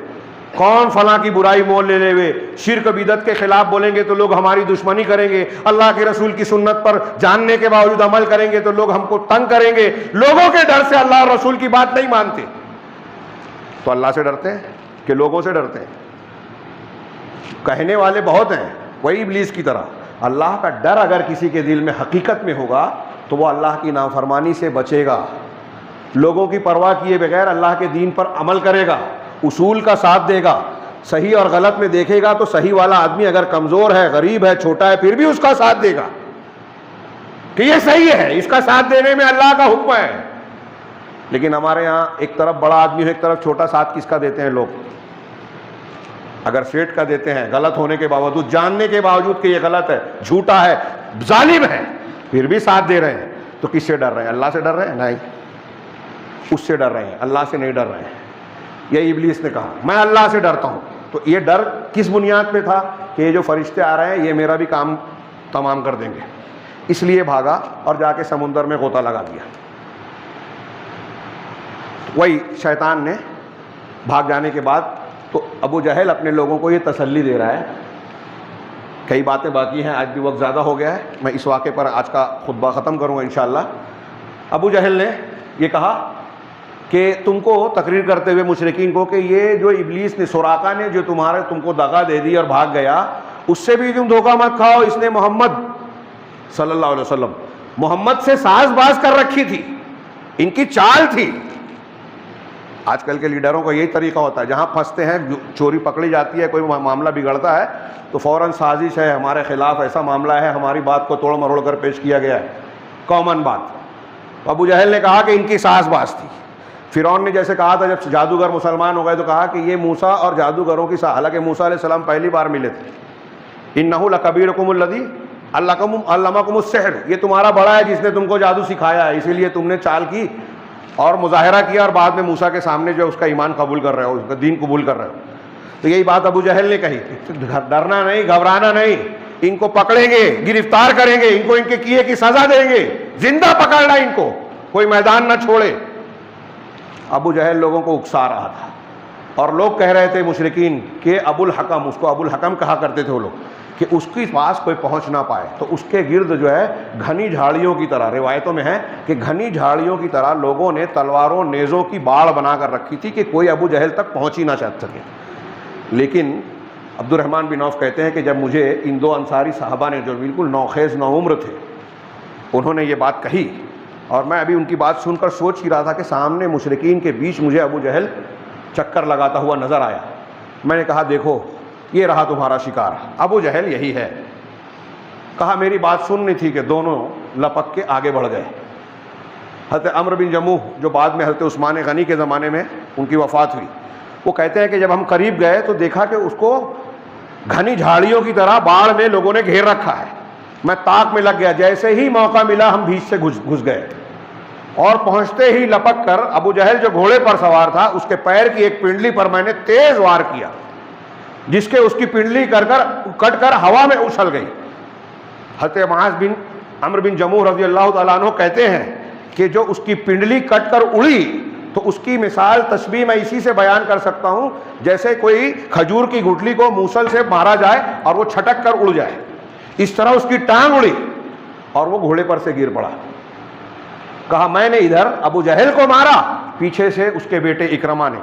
کون فلاں کی برائی مول لے لے ہوئے، شرک بدعت کے خلاف بولیں گے تو لوگ ہماری دشمنی کریں گے، اللہ کے رسول کی سنت پر جاننے کے باوجود عمل کریں گے تو لوگ ہم کو تنگ کریں گے۔ لوگوں کے ڈر سے اللہ اور رسول کی بات نہیں مانتے، تو اللہ سے ڈرتے ہیں کہ لوگوں سے ڈرتے ہیں؟ کہنے والے بہت ہیں، وہی ابلیس کی طرح۔ اللہ کا ڈر اگر کسی کے دل میں حقیقت میں ہوگا تو وہ اللہ کی نافرمانی سے بچے گا، لوگوں کی پرواہ کیے بغیر اللہ کے دین پر عمل کرے گا، اصول کا ساتھ دے گا، صحیح اور غلط میں دیکھے گا تو صحیح والا آدمی اگر کمزور ہے، غریب ہے، چھوٹا ہے، پھر بھی اس کا ساتھ دے گا کہ یہ صحیح ہے، اس کا ساتھ دینے میں اللہ کا حکم ہے۔ لیکن ہمارے ہاں ایک طرف بڑا آدمی ہے، ایک طرف چھوٹا، ساتھ کس کا دیتے ہیں لوگ؟ اگر سیٹ کا دیتے ہیں غلط ہونے کے باوجود، جاننے کے باوجود کہ یہ غلط ہے، جھوٹا ہے، ظالم ہے، پھر بھی ساتھ دے رہے ہیں، تو کس سے ڈر رہے ہیں؟ اللہ سے ڈر رہے ہیں؟ نہیں، اس سے ڈر رہے ہیں، اللہ سے نہیں ڈر رہے ہیں۔ یہ ابلیس نے کہا میں اللہ سے ڈرتا ہوں، تو یہ ڈر کس بنیاد پہ تھا کہ یہ جو فرشتے آ رہے ہیں یہ میرا بھی کام تمام کر دیں گے، اس لیے بھاگا اور جا کے سمندر میں غوطہ لگا دیا۔ وہی شیطان نے بھاگ جانے کے بعد تو ابو جہل اپنے لوگوں کو یہ تسلی دے رہا ہے۔ کئی باتیں باقی ہیں، آج بھی وقت زیادہ ہو گیا ہے، میں اس واقعے پر آج کا خطبہ ختم کروں گا انشاءاللہ۔ ابو جہل نے یہ کہا کہ تم کو تقریر کرتے ہوئے مشرکین کو کہ یہ جو ابلیس نے، سوراقہ نے جو تم کو دغا دے دی اور بھاگ گیا، اس سے بھی تم دھوکہ مت کھاؤ، اس نے محمد صلی اللہ علیہ وسلم، محمد سے ساز باز کر رکھی تھی، ان کی چال تھی۔ آج کل کے لیڈروں کا یہی طریقہ ہوتا ہے، جہاں پھنستے ہیں، چوری پکڑی جاتی ہے، کوئی معاملہ بگڑتا ہے تو فوراً سازش ہے ہمارے خلاف، ایسا معاملہ ہے، ہماری بات کو توڑ مروڑ کر پیش کیا گیا ہے، کامن بات۔ ابو جہل نے کہا کہ ان کی ساز باز تھی، فرعون نے جیسے کہا تھا جب جادوگر مسلمان ہو گئے تو کہا کہ یہ موسیٰ اور جادوگروں کی حالانکہ موسیٰ علیہ السلام پہلی بار ملے تھے، انہ لکبیرکم الذی علمکم السحر، یہ تمہارا بڑا ہے جس نے تم کو جادو سکھایا ہے، اسی لیے تم نے چال کی اور مظاہرہ کیا اور بعد میں موسیٰ کے سامنے جو ہے اس کا ایمان قبول کر رہے ہو، اس کا دین قبول کر رہے ہو۔ تو یہی بات ابو جہل نے کہی، ڈرنا نہیں، گھبرانا نہیں، ان کو پکڑیں گے، گرفتار کریں گے، ان کو ان کے کیے کی سزا دیں گے، زندہ پکڑنا ان کو، کوئی میدان نہ چھوڑے۔ ابو جہل لوگوں کو اکسا رہا تھا اور لوگ کہہ رہے تھے مشرکین کہ ابو الحکم، اس کو ابو الحکم کہا کرتے تھے وہ لوگ، کہ اس کے پاس کوئی پہنچ نہ پائے، تو اس کے گرد جو ہے گھنی جھاڑیوں کی طرح، روایتوں میں ہے کہ گھنی جھاڑیوں کی طرح لوگوں نے تلواروں نیزوں کی باڑ بنا کر رکھی تھی کہ کوئی ابو جہل تک پہنچ ہی نہ سکے۔ لیکن عبد الرحمن بن عوف کہتے ہیں کہ جب مجھے ان دو انصاری صحابہ نے جو بالکل نوخیز نوعمر تھے انہوں نے یہ بات کہی، اور میں ابھی ان کی بات سن کر سوچ ہی رہا تھا کہ سامنے مشرکین کے بیچ مجھے ابو جہل چکر لگاتا ہوا نظر آیا، میں نے کہا دیکھو یہ رہا تمہارا شکار، ابو جہل یہی ہے۔ کہا میری بات سننی تھی کہ دونوں لپک کے آگے بڑھ گئے۔ حضرت عمرو بن جموح جو بعد میں حضرت عثمان غنی کے زمانے میں ان کی وفات ہوئی، وہ کہتے ہیں کہ جب ہم قریب گئے تو دیکھا کہ اس کو گھنی جھاڑیوں کی طرح باڑ میں لوگوں نے گھیر رکھا ہے۔ میں طاق میں لگ گیا، جیسے ہی موقع ملا ہم بیچ سے گھس گئے، اور پہنچتے ہی لپک کر ابو جہل جو گھوڑے پر سوار تھا اس کے پیر کی ایک پنڈلی پر میں نے تیز وار کیا، جس کے اس کی پنڈلی کٹ کر ہوا میں اچھل گئی۔ حضرت معاذ بن عمرو بن جموح رضی اللہ تعالیٰ عنہ کہتے ہیں کہ جو اس کی پنڈلی کٹ کر اڑی تو اس کی مثال تشبیہ میں اسی سے بیان کر سکتا ہوں جیسے کوئی کھجور کی گٹھلی کو موصل سے مارا جائے اور وہ چھٹک کر اڑ جائے، اس طرح اس کی ٹانگ اڑی اور وہ گھوڑے پر سے گر پڑا۔ کہا میں نے ادھر ابو جہل کو مارا، پیچھے سے اس کے بیٹے اکرمہ نے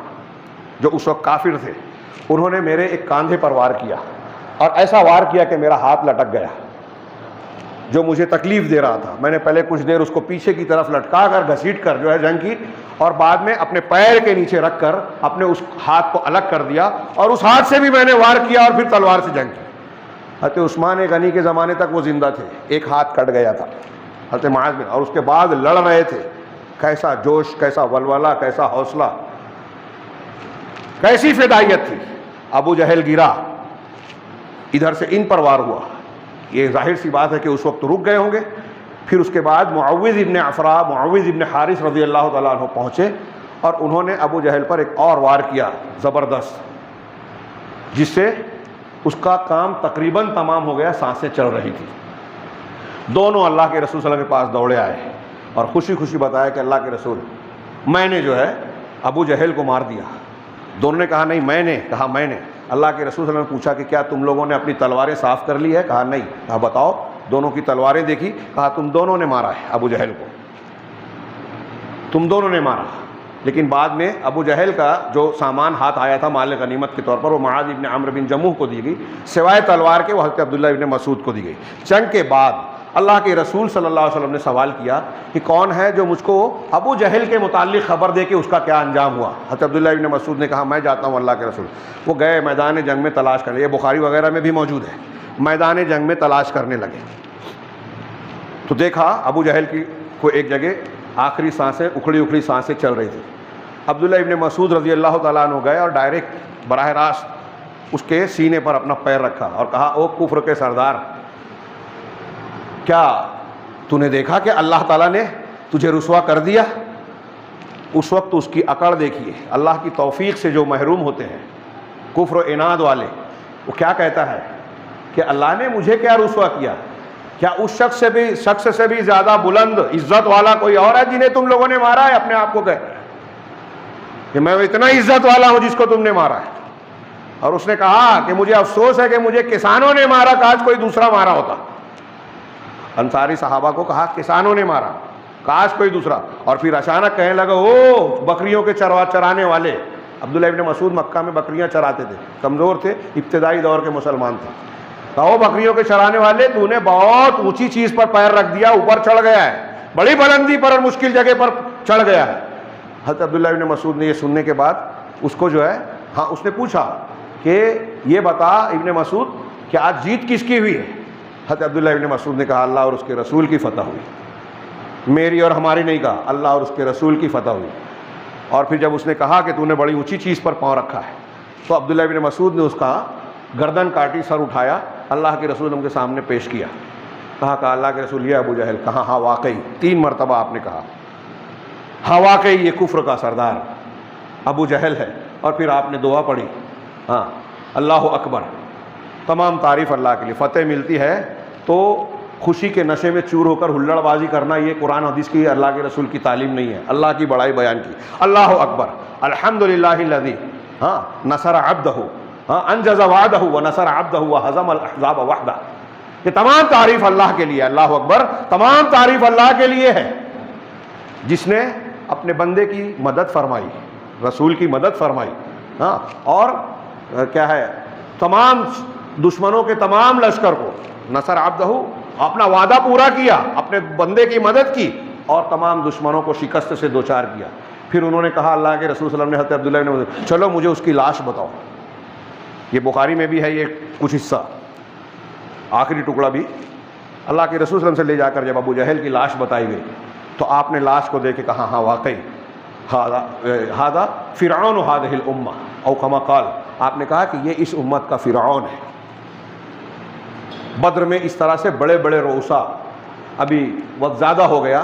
جو اس وقت کافر تھے انہوں نے میرے ایک کاندھے پر وار کیا، اور ایسا وار کیا کہ میرا ہاتھ لٹک گیا جو مجھے تکلیف دے رہا تھا۔ میں نے پہلے کچھ دیر اس کو پیچھے کی طرف لٹکا کر گھسیٹ کر جو ہے جنگ کی، اور بعد میں اپنے پیر کے نیچے رکھ کر اپنے اس ہاتھ کو الگ کر دیا، اور اس ہاتھ سے بھی میں نے وار کیا اور پھر تلوار سے جنگ کی۔ حضرت عثمان غنی کے زمانے تک وہ زندہ تھے، ایک ہاتھ کٹ گیا تھا حضرت معاذ بن، اور اس کے بعد لڑ رہے تھے۔ کیسا جوش، کیسا ولولہ، کیسا حوصلہ، کیسی فدائیت تھی۔ ابو جہل گرا، ادھر سے ان پر وار ہوا، یہ ظاہر سی بات ہے کہ اس وقت رک گئے ہوں گے۔ پھر اس کے بعد معوذ ابن عفراء، معوذ ابن حارث رضی اللہ تعالیٰ عنہ پہنچے اور انہوں نے ابو جہل پر ایک اور وار کیا زبردست، جس سے اس کا کام تقریباً تمام ہو گیا، سانسیں چل رہی تھی۔ دونوں اللہ کے رسول صلی اللہ علیہ وسلم کے پاس دوڑے آئے اور خوشی خوشی بتایا کہ اللہ کے رسول میں نے جو ہے ابو جہل کو مار دیا۔ دونوں نے کہا نہیں میں نے، کہا میں نے۔ اللہ کے رسول صلی اللہ علیہ وسلم نے پوچھا کہ کیا تم لوگوں نے اپنی تلواریں صاف کر لی ہے؟ کہا نہیں۔ کہا بتاؤ، دونوں کی تلواریں دیکھی، کہا تم دونوں نے مارا ہے ابو جہل کو، تم دونوں نے مارا۔ لیکن بعد میں ابو جہل کا جو سامان ہاتھ آیا تھا مال غنیمت کے طور پر، وہ معاذ ابن عمرو بن جموح کو دی گئی، سوائے تلوار کے وہ حضرت عبداللہ ابن مسعود کو دی گئی۔ جنگ کے بعد اللہ کے رسول صلی اللہ علیہ وسلم نے سوال کیا کہ کون ہے جو مجھ کو ابو جہل کے متعلق خبر دے کہ اس کا کیا انجام ہوا؟ حضرت عبداللہ ابن مسعود نے کہا میں جاتا ہوں اللہ کے رسول۔ وہ گئے میدان جنگ میں تلاش کرنے، یہ بخاری وغیرہ میں بھی موجود ہے، میدان جنگ میں تلاش کرنے لگے تو دیکھا ابو جہل کی کوئی ایک جگہ آخری سانسیں اکھڑی اکھڑی سانسیں چل رہی تھی۔ عبداللہ ابن مسعود رضی اللہ تعالیٰ عنہ گئے اور ڈائریکٹ براہ راست اس کے سینے پر اپنا پیر رکھا اور کہا او کفر کے سردار، کیا تو نے دیکھا کہ اللہ تعالیٰ نے تجھے رسوا کر دیا؟ اس وقت اس کی اکڑ دیکھیے، اللہ کی توفیق سے جو محروم ہوتے ہیں کفر و عناد والے، وہ کیا کہتا ہے کہ اللہ نے مجھے کیا رسوا کیا؟ کیا اس شخص سے بھی زیادہ بلند عزت والا کوئی اور ہے جنہیں تم لوگوں نے مارا ہے؟ اپنے آپ کو کہتا ہے کہ میں اتنا عزت والا ہوں جس کو تم نے مارا ہے۔ اور اس نے کہا کہ مجھے افسوس ہے کہ مجھے کسانوں نے مارا، کاش کوئی دوسرا مارا ہوتا۔ انصاری صحابہ کو کہا کسانوں نے مارا، کاش کوئی دوسرا۔ اور پھر اچانک کہنے لگا او بکریوں کے چرانے والے۔ عبداللہ ابن مسعود مکہ میں بکریاں چراتے تھے، کمزور تھے، ابتدائی دور کے مسلمان تھے۔ کہو بکریوں کے چرانے والے، تو نے بہت اونچی چیز پر پیر رکھ دیا، اوپر چڑھ گیا ہے، بڑی بلندی پر اور مشکل جگہ پر چڑھ گیا ہے۔ حضرت عبداللہ ابن مسعود نے یہ سننے کے بعد اس کو جو ہے اس نے پوچھا کہ یہ بتا ابن مسعود کہ آج جیت کس کی ہوئی ہے؟ حضرت عبداللہ ابن مسعود نے کہا اللہ اور اس کے رسول کی فتح ہوئی، میری اور ہماری نہیں کہا، اللہ اور اس کے رسول کی فتح ہوئی۔ اور پھر جب اس نے کہا کہ تو نے بڑی اونچی چیز پر پاؤں رکھا ہے، تو عبداللہ بن مسعود نے اس کا گردن کاٹی، سر اٹھایا، اللہ کے رسول کے سامنے پیش کیا، کہا اللہ کے رسول یہ ابو جہل، کہا ہاں واقعی، 3 مرتبہ آپ نے کہا ہاں واقعی یہ کفر کا سردار ابو جہل ہے، اور پھر آپ نے دعا پڑھی، ہاں اللہ اکبر، تمام تعریف اللہ کے لیے۔ فتح ملتی ہے تو خوشی کے نشے میں چور ہو کر ہلڑ بازی کرنا یہ قرآن حدیث کی، اللہ کے رسول کی تعلیم نہیں ہے، اللہ کی بڑائی بیان کی، اللہ اکبر، الحمدللہ الذی نصر عبدہ انجز وعدہ ونصر عبدہ وہزم الاحزاب وحدہ، یہ تمام تعریف اللہ کے لیے، اللہ اکبر، تمام تعریف اللہ کے لیے ہے جس نے اپنے بندے کی مدد فرمائی، رسول کی مدد فرمائی، ہاں، اور کیا ہے، تمام دشمنوں کے تمام لشکر کو نصر عبدہ، اپنا وعدہ پورا کیا، اپنے بندے کی مدد کی، اور تمام دشمنوں کو شکست سے دوچار کیا۔ پھر انہوں نے کہا، اللہ کے رسول صلی اللہ علیہ وسلم نے حضرت عبداللہ نے، چلو مجھے اس کی لاش بتاؤ۔ یہ بخاری میں بھی ہے یہ کچھ حصہ، آخری ٹکڑا بھی اللہ کے رسول صلی اللہ علیہ وسلم سے لے جا کر جب ابو جہل کی لاش بتائی گئی تو آپ نے لاش کو دیکھ کے کہا ہاں واقعی ہذا فرعون هذه الامہ او کما قال، آپ نے کہا کہ یہ اس امت کا فرعون ہے۔ بدر میں اس طرح سے بڑے بڑے رؤسا، ابھی وقت زیادہ ہو گیا،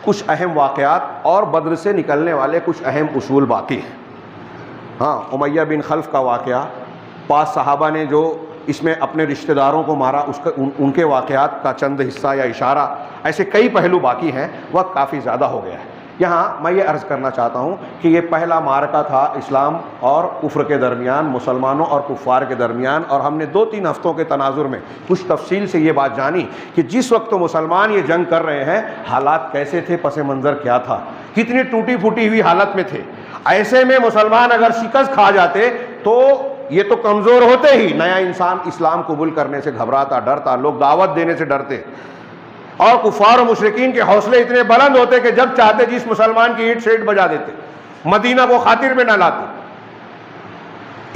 کچھ اہم واقعات اور بدر سے نکلنے والے کچھ اہم اصول باقی ہیں۔ ہاں، امیہ بن خلف کا واقعہ، 5 صحابہ نے جو اس میں اپنے رشتہ داروں کو مارا، ان کے واقعات کا چند حصہ یا اشارہ، ایسے کئی پہلو باقی ہیں، وقت کافی زیادہ ہو گیا ہے۔ یہاں میں یہ عرض کرنا چاہتا ہوں کہ یہ پہلا معرکہ تھا اسلام اور کفر کے درمیان، مسلمانوں اور کفار کے درمیان، اور ہم نے 2-3 ہفتوں کے تناظر میں کچھ تفصیل سے یہ بات جانی کہ جس وقت تو مسلمان یہ جنگ کر رہے ہیں، حالات کیسے تھے، پس منظر کیا تھا، کتنی ٹوٹی پھوٹی ہوئی حالت میں تھے۔ ایسے میں مسلمان اگر شکست کھا جاتے تو یہ تو کمزور ہوتے ہی، نیا انسان اسلام قبول کرنے سے گھبراتا، ڈرتا، لوگ دعوت دینے سے ڈرتے، اور کفار و مشرکین کے حوصلے اتنے بلند ہوتے کہ جب چاہتے جس مسلمان کی اینٹ سیٹ بجا دیتے، مدینہ کو خاطر میں نہ لاتے۔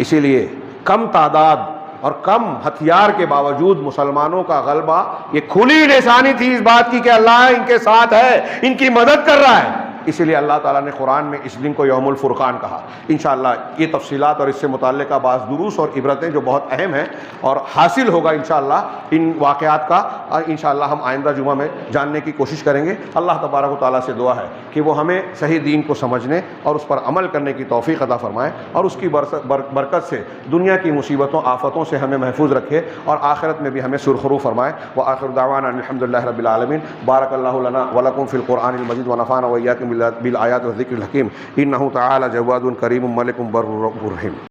اسی لیے کم تعداد اور کم ہتھیار کے باوجود مسلمانوں کا غلبہ یہ کھلی نشانی تھی اس بات کی کہ اللہ ان کے ساتھ ہے، ان کی مدد کر رہا ہے۔ اسی لیے اللہ تعالیٰ نے قرآن میں اس دن کو یوم الفرقان کہا۔ انشاءاللہ یہ تفصیلات اور اس سے متعلقہ بعض دروس اور عبرتیں جو بہت اہم ہیں، اور حاصل ہوگا انشاءاللہ ان واقعات کا، اور انشاءاللہ ہم آئندہ جمعہ میں جاننے کی کوشش کریں گے۔ اللہ تبارک و تعالیٰ سے دعا ہے کہ وہ ہمیں صحیح دین کو سمجھنے اور اس پر عمل کرنے کی توفیق عطا فرمائے، اور اس کی برکت سے دنیا کی مصیبتوں آفتوں سے ہمیں محفوظ رکھے، اور آخرت میں بھی ہمیں سرخرو فرمائے۔ وآخر دعوانا الحمدللہ رب العالمین۔ بارک اللہ لنا ولکم فی القرآن المجید ونفعنا وإیاکم بالآیات والذکر الحکیم، انہ تعالی جواد کریم ملک بر رحیم۔